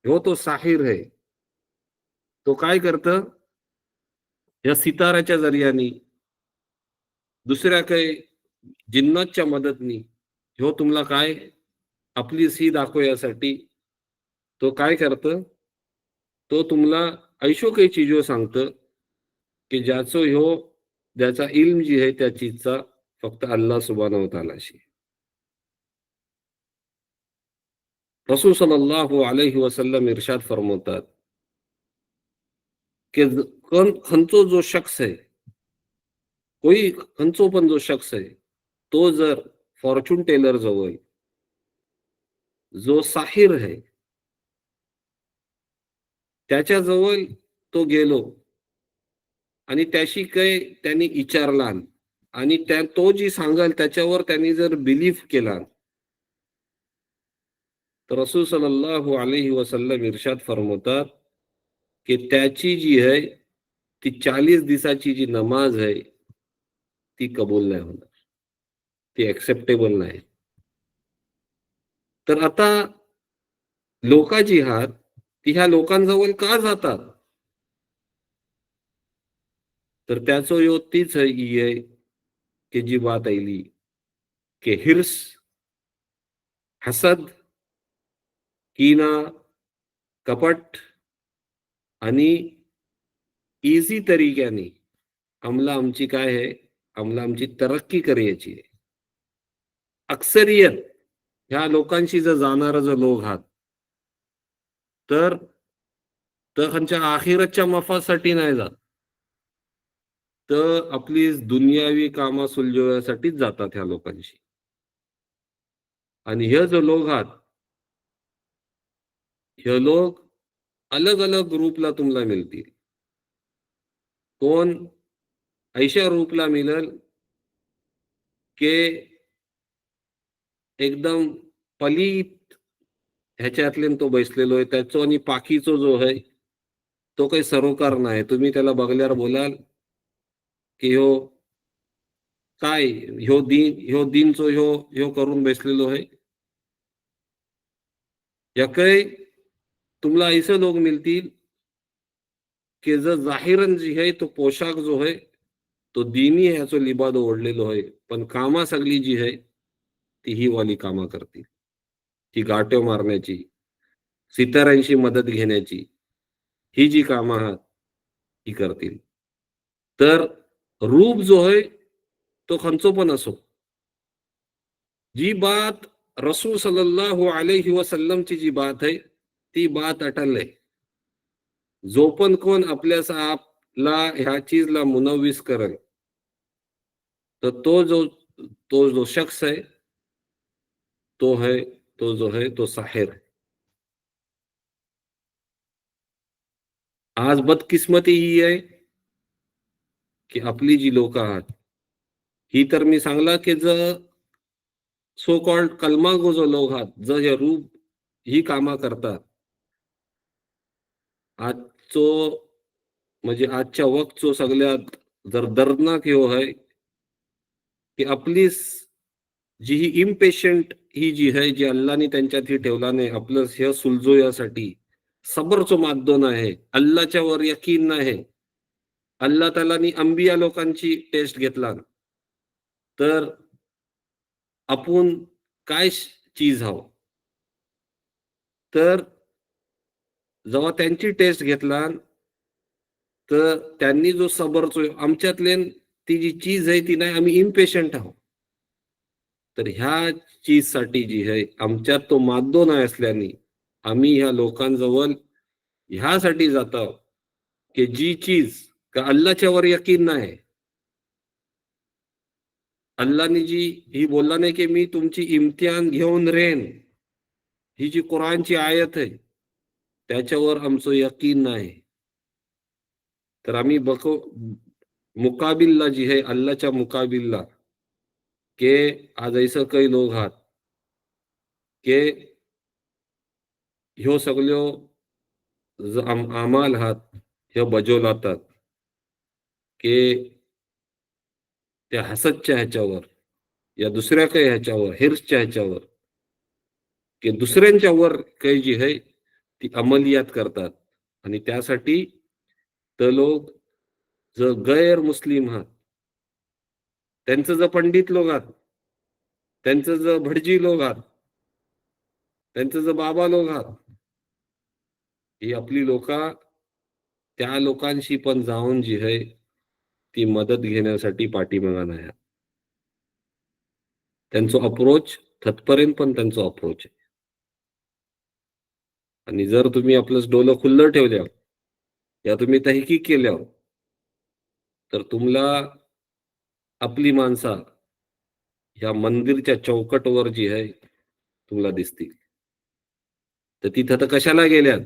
ह्यो तो साहिर आहे. तो काय करतं, या सिताराच्या जरियानी, दुसऱ्या काही जिन्नातच्या मदतनी, ह्यो तुम्हाला काय आपली सी दाखवण्यासाठी तो काय करतं, तो तुम्हाला ऐशो काही चीजो सांगतं, की ज्याचो ह्यो ज्याचा इल्म जी आहे त्या चीजचा फक्त अल्लाह सुब्हानहू व तआलाशी. रसूल सल्लल्लाहु अलैहि वसल्लम इरशाद फरमवतात, की खंचो जो शख्स आहे, कोई खंचो पण जो शख्स आहे, तो जर फॉर्च्यून टेलर जवळ जो साहिर आहे त्याच्याजवळ तो गेलो आणि त्याशी काही त्यांनी विचारला आणि त्या तो जी सांगाल त्याच्यावर त्यांनी जर बिलीफ केला, तर रसूल सल्लल्लाहु अलैहि वसल्लम इरशाद फरमवतात, की त्याची जी आहे ती 40 दिवसाची जी नमाज आहे ती कबूल नाही होणार, ती एक्सेप्टेबल नाही. तर आता लोक जी आहात ती ह्या लोकांजवळ का जातात, तर त्याचो ह्यो तीच आहे की जी बात आयली की हिर्स, हसद, कीना, कपट आणि इझी तरीक्याने आम्हाला आमची काय आहे, आम्हाला आमची तरक्की करायची आहे. अक्सरियत ह्या लोकांशी जर जाणारा जो लोक आहात, तर त्यांच्या आखिरतच्या मफासाठी नाही जात, तर आपली दुनियावी कामं सुलझवण्यासाठीच जातात ह्या लोकांशी. आणि हे जो लोक आहात, हे लोक अलग अलग रूपला तुम्हाला मिळतील. कोण ऐशा रूपला मिळेल की एकदम पलीत ह्याच्यातले तो बैसलेलो आहे, त्याचो आणि पाखीचो जो आहे तो काही सरोकार नाही. तुम्ही त्याला बघल्यावर बोलाल की ह्यो काय, ह्यो दिनचो ह्यो ह्यो करून बसलेलो आहे. या काही तुम्हाला ऐसे लोक मिळतील की जर जाहिरन जी आहे तो पोशाख जो आहे तो दीनी ह्याचो लिबादो ओढलेलो आहे, पण कामा सगळी जी आहे ती ही वाली कामं करतील. ती गाठ्यो मारण्याची, सिताऱ्यांशी मदत घेण्याची, ही जी कामं आहात ही करतील. तर रूप जो आहे तो खंचो पण असो, जी बात रसूल सल्लल्लाहु अलैहि वसल्लमची जी बात आहे ती बात अटल आहे. जो पण कोण आपल्या आपला ह्या चीजला मुनव्विस करेल, तर तो जो शख्स है तो है तो जो है तो साहिर है. आज बदकिस्मती ही आहे की आपली जी लोक आहात ही तर मी सांगला की सो कॉल्ड कलमागो जो लोक आहात हे रूप ही कामा करतात आजचो म्हणजे आजच्या वक्तचो सगळ्यात जर दर्दनाक ह्यो आहे की आपली जी ही इम्पेशंट ही जी आहे जी अल्लाने त्यांच्यात ही ठेवला नाही आपलं हे सुलझोयासाठी सबरचो माध्यम आहे अल्लाच्या वर यकीन नाही अल्लाह तालानी अंबिया लोकांची टेस्ट घेतला तर आपण काय चीज आहो तर जेव्हा त्यांची टेस्ट घेतला तर त्यांनी जो सबरचो आमच्यातले ती जी चीज आहे ती नाही आम्ही इम्पेशंट आहोत तर ह्या चीजसाठी जी आहे आमच्यात तो माद्दो नाही असल्याने आम्ही ह्या लोकांजवळ ह्यासाठी जातो की जी चीज का अल्लाच्या वर यकीन नाही अल्लाने जी ही बोलला नाही की मी तुमची इम्तिहान घेऊन रेन ही जी कुराणची आयत आहे त्याच्यावर आमचं यकीन नाही तर आम्ही मुकाबिलला जी आहे अल्लाच्या मुकाबिलला के आज ऐसं काही लोक आहात के ह्यो सगळ्यो अमाल आहात ह्यो बजवलातात के त्या हसदच्या ह्याच्यावर या दुसऱ्या काही ह्याच्यावर हिर्सच्या ह्याच्यावर की दुसऱ्यांच्या वर काही जी आहे ती अंमलियात करतात आणि त्यासाठी तर लोक जो गैर मुस्लिम आहात त्यांचं जर पंडित लोक आहात त्यांचं जर भटजी लोक आहात त्यांचं जर बाबा लोक आहात ही आपली लोक त्या लोकांशी पण जाऊन जी आहे ती मदत घेण्यासाठी पाठीमागा नाही त्यांचा अप्रोच थतपर्यंत पण त्यांचा अप्रोच आहे आणि जर तुम्ही आपलं डोलं खुल्लं ठेवल्या या तुम्ही तहकीक केल्यावर तर तुम्हाला आपली माणसा ह्या मंदिरच्या चौकटवर जी आहे तुम्हाला दिसतील तर तिथं तर कशाला गेल्यात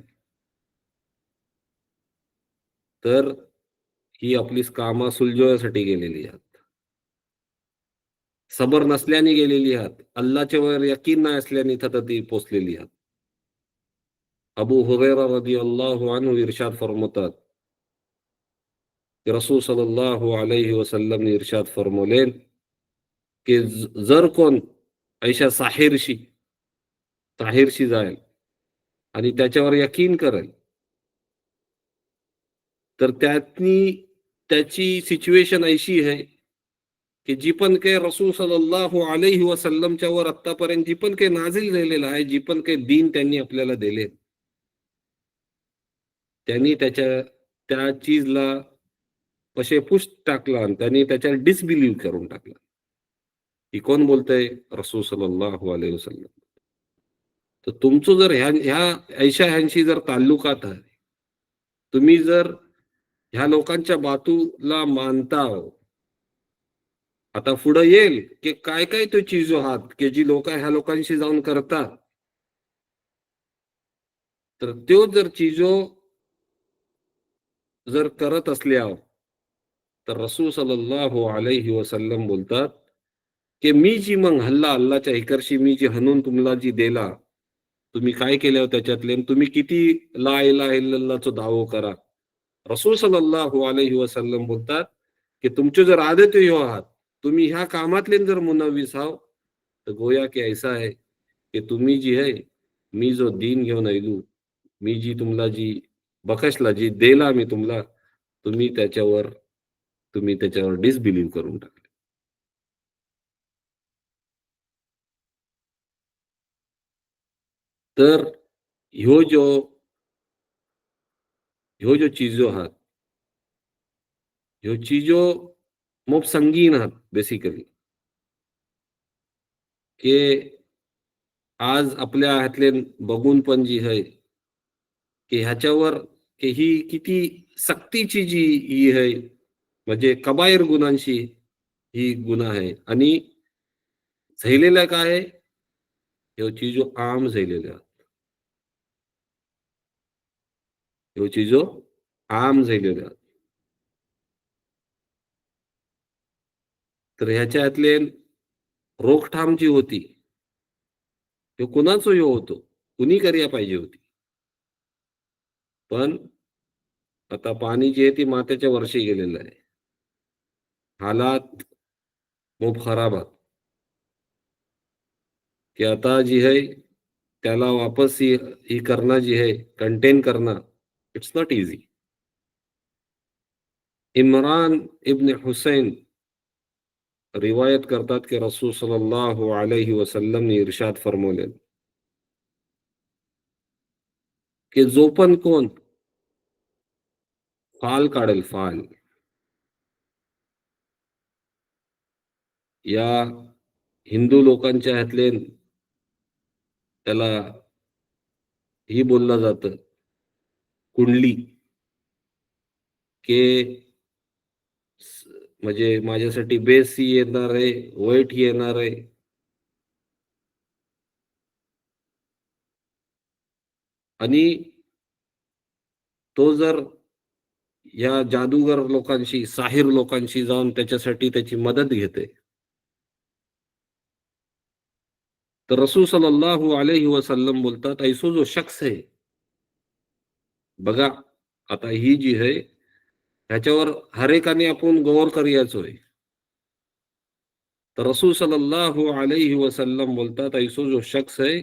तर ही आपली कामा सुलझवण्यासाठी गेलेली आहात सबर नसल्याने गेलेली आहात अल्लाच्या वर यकीन नाही असल्याने तिथं ती पोचलेली आहात अबू हुरैरा रदियल्लाहु अन्हु इरशाद फरमातात की रसूल सल्लल्लाहु अलैहि वसल्लम ने इरशाद फरमवले की जर कोण ऐशा साहिरशी जाईल आणि त्याच्यावर यकीन करेल तर त्याची सिच्युएशन अशी आहे की जी पण काही रसूल सल्लल्लाहु अलैहि वसल्लमच्या वर आतापर्यंत जी पण काही नाझिल झालेलं आहे जी पण काही दीन त्यांनी आपल्याला दिले त्यांनी त्या चीजला कसे पुश टाकला आणि त्यांनी त्याच्यावर डिसबिलीव्ह करून टाकला ही कोण बोलतंय रसूल सल्लल्लाहु अलैहि वसल्लम तर तुमचं जर ह्या ऐशा ह्यांशी जर ताल्लुकात आहे तुम्ही जर ह्या लोकांच्या बातूला मानता आता पुढे येईल की काय काय तो चीजो आहात की जी लोक ह्या लोकांशी जाऊन करतात तर तो जर चीजो जर करत असल्या तर रसूल सल्लल्लाहु अलैहि वसल्लम बोलतात की मी जी मग हल्ला अल्लाच्या हिकरशी मी जी हनून तुम्हाला जी दिला तुम्ही काय केल्यावर त्याच्यातले तुम्ही किती ला इलाहा इल्लल्लाहचो दावो करा रसूल सल्लल्लाहु अलैहि वसल्लम बोलतात की तुमचे जर आदत हो आहात तुम्ही ह्या कामातले जर मुनव्वीस आहो तर गोया की ऐसा आहे की तुम्ही जी आहे मी जो दीन घेऊन आयलू मी जी तुम्हाला जी बखशला जी देला मी तुम्हाला तुम्ही त्याच्यावर डिसबिलीव्ह करून टाकले तर ह्यो जो चीजो आहात ह्यो चीजो मोप संगीन आहात बेसिकली की आज आपल्या हातले बघून पण जी आहे की ह्याच्यावर की ही किती सक्तीची जी ही आहे म्हणजे कबायर गुन्ह्यांशी ही गुन्हा आहे. आणि झैलेल्या काय आहे? ह्यो चीजो आम झैलेल्या. ह्यो चीजो आम झैलेल्या. तर ह्याच्यातले रोकठाम जी होती, ह्यो कुणाचो ह्यो होतो? कुणी करायला पाहिजे होती. पण आता पाणी जे आहे ते मात्याच्या वर्षी गेलेलं आहे. हालात खूप खराब आहेत. की आता जी आहे त्याला वापस ही करणं जी आहे, कंटेन करणं, इट्स नॉट ईझी. इम्रान इब्न हुसैन रिवायत करतात की रसूल सल्लल्लाहु अलैहि वसल्लम ने इर्शाद फरमवले की जो पण कोण फाल काढेल, फाल या हिंदू लोकांच्या ह्यातले त्याला ही बोललं जातं कुंडली, के म्हणजे माझ्यासाठी बेस ही येणार आहे, वाईट ही येणार आहे. आणि तो जर या जादूगर लोकांशी, साहिर लोकांशी जाऊन त्याच्यासाठी त्याची मदत घेते, तर रसूल सल्लल्लाहु अलैहि वसल्लम बोलतात ऐसो जो शख्स है, बघा आता ही जी आहे ह्याच्यावर हर एकाने आपण गौर करायचोय. तर रसूल सल्लल्लाहु अलैहि वसल्लम बोलतात ऐसो जो शख्स है,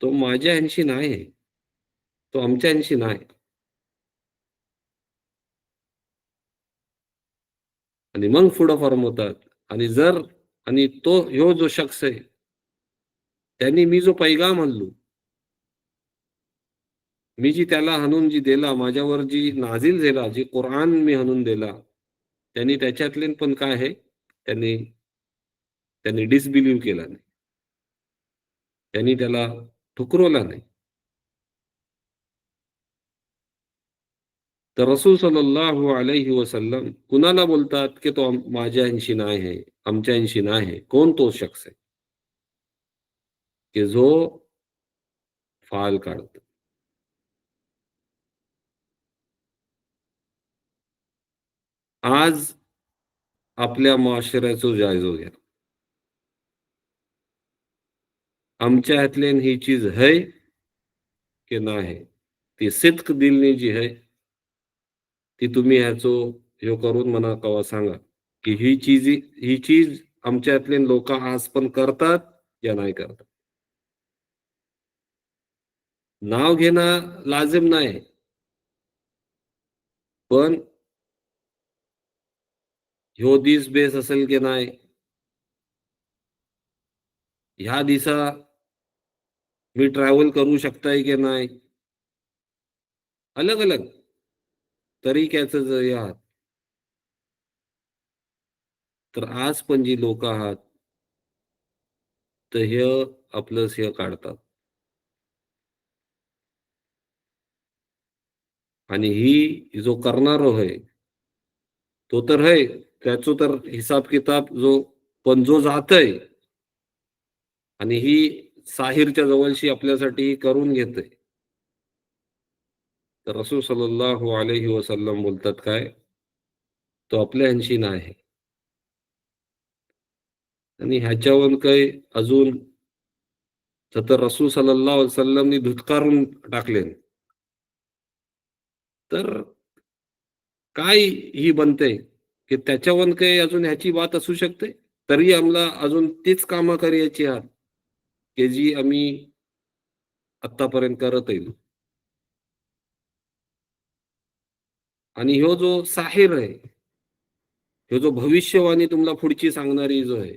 तो माझ्या ह्यांशी नाही, तो आमच्या ह्यांशी नाही. आणि मग पुढं फरमवतात आणि जर आणि तो ह्यो जो शख्स आहे त्यांनी मी जो पैगाम आणलो, मी जी त्याला हाणून जी दिला, माझ्यावर जी नाझिल झाला, जी कुराण मी हाणून दिला, त्यांनी त्याच्यातले पण काय आहे, त्यांनी त्यांनी डिसबिलीव्ह केला नाही, त्यांनी त्याला ठुकरवला नाही. तर रसूल सल्लल्लाहु अलैहि वसल्लम कुणाला बोलतात की तो माझ्या अंशी नाही आहे, आमच्या अंशी नाही आहे. कोण तो शख्स आहे की जो फाल काढतो. आज आपल्या मुआशऱ्याचो जायजो घ्या. आमच्या ह्यातल्यान ही चीज है की नाही, ती सिद्क दिलनी जी आहे ती तुम्ही ह्याचो ह्यो करून मला कवा सांगा की ही चीज आमच्यातले लोक आज पण करतात या नाही करतात. नाव घेणं लाजिम नाही, पण ह्यो दिस बेस असेल की नाही, ह्या दिसा मी ट्रॅव्हल करू शकताय की नाही, अलग अलग तरीक्याचं जर आहात, तर आज पण जी लोक आहात तर हे आपलं हे काढतात. आणि ही जो करणारो आहे तो तर आहे, त्याचो तर हिसाब किताब जो पण जो जातय आणि ही साहिरच्या जवळशी आपल्यासाठी करून घेते, तर रसूल सल्लल्लाहु अलैहि वसल्लम बोलतात काय, तो आपल्या ह्यांशी नाही. आणि ह्याच्यावर काही अजून तर रसूल सल्लल्लाहु अलैहि वसल्लमनी धुतकारून टाकले, तर काय ही बनते की त्याच्यावर काही अजून ह्याची बात असू शकते. तरी आम्हाला अजून तीच कामं करायची आहात की जी आम्ही आतापर्यंत करत येईल. आणि ह्यो जो साहिर आहे, ह्यो जो भविष्यवाणी तुम्हाला पुढची सांगणारी जो आहे,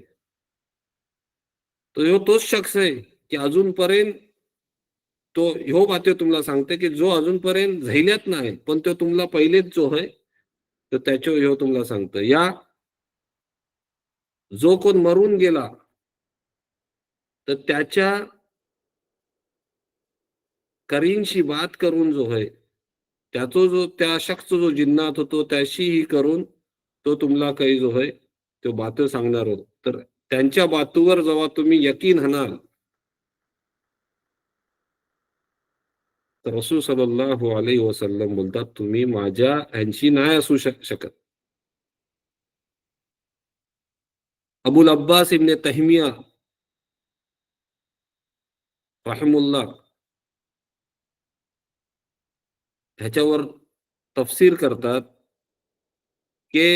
तो ह्यो तोच शख्स आहे की अजूनपर्यंत तो ह्यो बाते तुम्हाला सांगते की जो अजूनपर्यंत झैल्यात नाही, पण तो तुम्हाला पहिलेच जो आहे तर त्याच्या ह्यो तुम्हाला सांगतं या जो कोण मरून गेला तर त्याच्या करीनशी बात करून जो आहे, त्याचो जो त्या शख्स जो जिन्नात होतो त्याशीही करून तो तुम्हाला काही जो आहे तो बात सांगणार होत. तर त्यांच्या बातूवर जेव्हा तुम्ही यकीन आणाल, तर रसूल सल्लल्लाहु अलैहि वसल्लम बोलतात, तुम्ही माझ्या ह्यांची नाही असू शकत. अबुल अब्बास इब्न तैमिया राहिमहुल्लाह ह्याच्यावर तफसीर करतात, की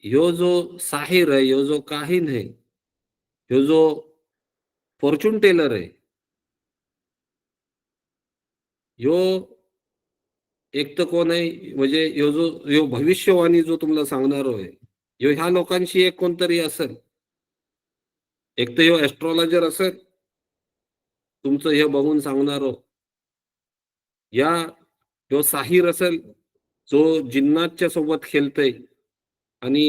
ह्यो जो साहिर आहे, ह्यो जो काहीन आहे, ह्यो जो फॉर्च्यून टेलर आहे, ह्यो एक तर कोण आहे, म्हणजे ह्यो भविष्यवाणी जो तुम्हाला सांगणार आहे, ह्यो ह्या लोकांशी एक कोणतरी असेल. एक तर ह्यो ऍस्ट्रॉलॉजर असेल, तुमचं हे बघून सांगणार, या ह्यो साहिर असेल, जो जिन्नातच्या सोबत खेळतय आणि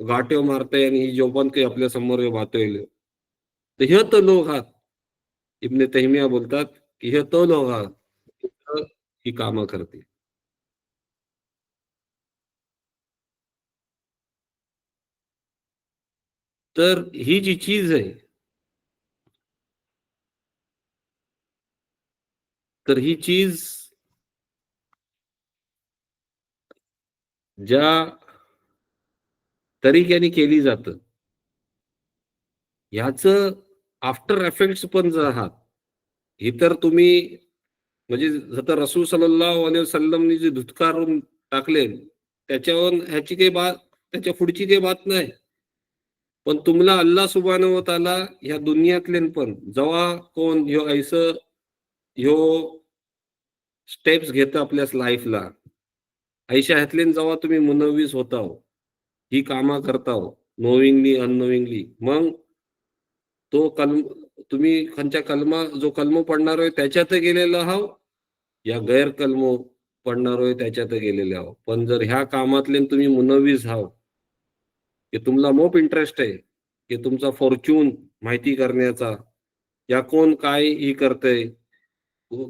गाठ्यो मारतय आणि ही जो पण काही आपल्या समोर वाहतोय. तर हे तो लोक आहात. इब्न तैमिया बोलतात, की हे तो लोक आहात, इथं ही कामं करतील. तर ही जी चीज आहे, तर ही चीज ज्या तरीक्याने केली जातं, ह्याचं आफ्टर इफेक्ट्स पण जे आहात, हे तर तुम्ही, म्हणजे जसं रसूल सल्लल्लाहु अलैहि वसल्लमनी जे धुतकारून टाकले, त्याच्यावर ह्याची काही बात, त्याच्या पुढची काही बात नाही. पण तुम्हाला अल्लाह सुब्हानहू व तआला ह्या दुनियातले पण जेव्हा कोण ह्यो ऐसं ह्यो स्टेप्स घेतं आपल्या लाईफला, ऐशा ह्यातले जेव्हा तुम्ही मुनव्वीस होता, ही कामं करता, नोविंगली अननोविंगली, मग तो तुम्ही खालच्या कलमा जो कलम पडणार आहे त्याच्यात गेलेला आहाव, या गैर कलम पडणार आहे त्याच्यात गेलेले आहो. पण जर ह्या कामातले तुम्ही मुनव्वीस आहाव, की तुम्हाला मोप इंटरेस्ट आहे, की तुमचा फॉर्च्यून माहिती करण्याचा, या कोण काय ही करतंय,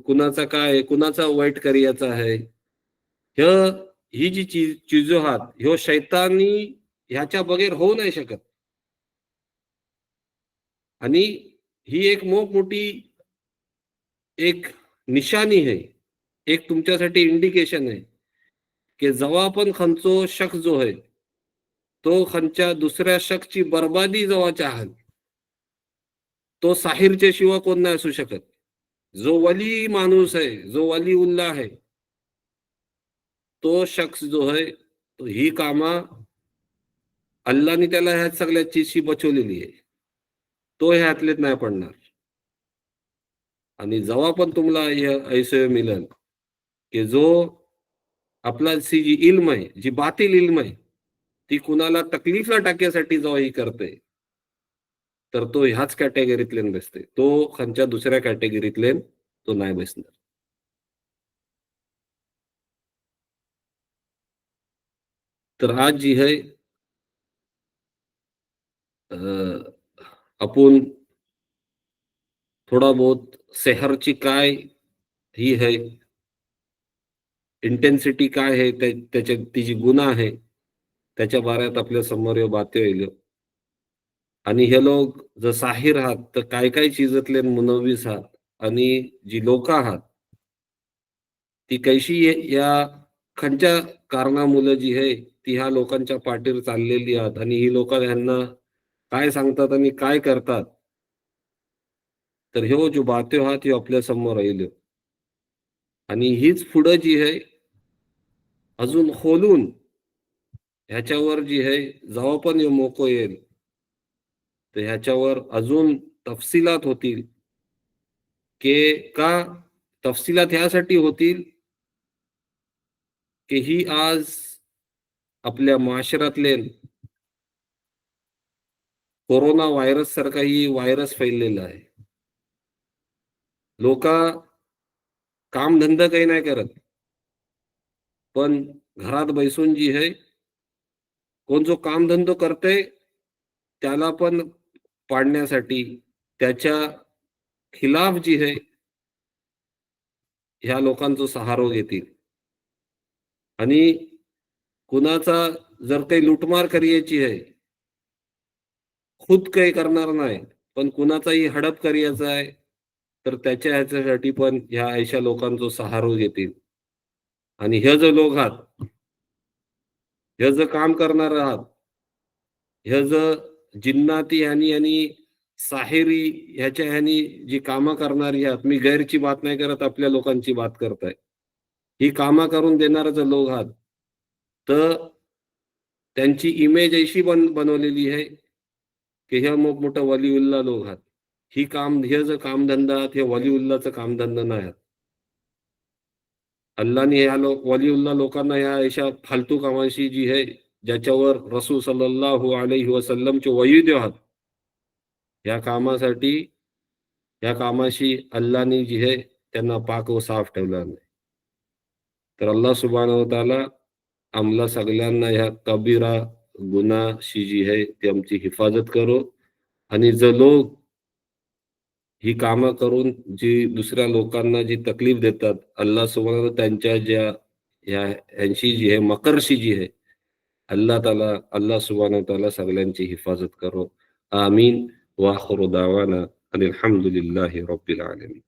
कुणाचा काय आहे, कुणाचा वाईट करायचा आहे, ह्य ही जी चीजो आहात, ह्यो शैतानी ह्याच्या बगैर होऊ नाही शकत. आणि ही एक मोठी एक निशानी आहे, एक तुमच्यासाठी इंडिकेशन आहे, की जेव्हा पण खंचो शख्स जो आहे, तो खंच्या दुसऱ्या शख्सची बर्बादी जेव्हा चाहल, तो साहिरच्या शिवाय कोण नाही असू शकत. जो वली माणूस आहे, जो वली उल्लाह आहे, तो शख्स जो आहे, तो ही कामा अल्लाहने त्याला ह्या सगळ्या चीजशी बचवलेली आहे. तो ह्यातलेच नाही पडणार. आणि जेव्हा पण तुम्हाला हे ऐसं मिळेल, की जो आपला जी इल्म आहे, जी बातील इल्म आहे, ती कुणाला तकलीफला टाकण्यासाठी जेव्हा ही करते, तर तो ह्याच कॅटेगरीतले बसते. तो खालच्या दुसऱ्या कॅटेगरीतले तो नाही बसणार. तर आज जी आहे, आपण थोडा बहुत सेहरची काय ही आहे, इंटेन्सिटी काय आहे, त्याच्या तिची गुन्हा आहे, त्याच्या बाऱ्यात आपल्या समोर हे बाते होईल. आणि हे लोक जर साहिर आहात, तर काय काय चीजतले मुनव्वीस आहात, आणि जी लोक आहात, ती कैशी या खंच्या कारणामुळे जी आहे, ती ह्या लोकांच्या पाठीवर चाललेली आहात, आणि ही लोक ह्यांना काय सांगतात आणि काय करतात, तर ह्यो जो बात्यो आहात ह्यो आपल्या समोर राहिलो. आणि हीच पुढं जी आहे, अजून खोलून ह्याच्यावर जी आहे, जेव्हा पण ह्यो मोको येईल, तर ह्याच्यावर अजून तफसिलात होतील, की का तफसिलात ह्यासाठी होतील, की ही आज आपल्या माशरातले कोरोना व्हायरस सारखा ही व्हायरस फैललेला आहे. लोक कामधंदा काही नाही करत, पण घरात बैसून जी आहे, कोण जो कामधंदो करते, त्याला पण पाडण्यासाठी, त्याच्या खिलाफ जी आहे, ह्या लोकांचा सहारा घेतील. आणि कुणाचा जर काही लुटमार करायची आहे, खुद काही करणार नाही पण कुणाचाही हडप करायचा आहे, तर त्याच्या ह्याच्यासाठी पण ह्या अशा लोकांचा सहारा घेतील. आणि हे जे लोक आहात, हे जे काम करणार आहात, हे जे जिन्नाती आणि साहेरी ह्याच्या ह्यानी जी कामं करणारी आहात, मी गैरची बात नाही करत, आपल्या लोकांची बात करताय. ही कामं करून देणारे जे लोक आहात, तर त्यांची इमेज अशी बनवलेली आहे की ह्या मोठमोठ्या वलीउल्ला लोक आहात. हे जे कामधंदा आहात, हे वलीउल्लाचं कामधंदा नाही आहात. अल्लाने ह्या वलीउल्ला लोकांना ह्या अशा फालतू कामाशी जी आहे, ज्याच्यावर रसूल सल्लल्लाहु अलैहि वसल्लमचे वईद आहात, या कामासाठी या कामाशी अल्लाने जी आहे त्यांना पाक व साफ ठेवला नाही. तर अल्लाह सुब्हानहू व तआला आम्हाला सगळ्यांना ह्या कबीरा गुन्हाशी जी आहे ती आमची हिफाजत करो. आणि जे लोक ही कामं करून जी दुसऱ्या लोकांना जी तकलीफ देतात, अल्लाह सुब्हानहू त्यांच्या ज्या यांची जी आहे मकरशी जी आहे, अल्लाह सुब्हानहू तआला सगळ्यांची हिफाजत करो. आमीन. व आखिर दावाना अनिल हम्दुलिल्लाहि रब्बिल आलमीन.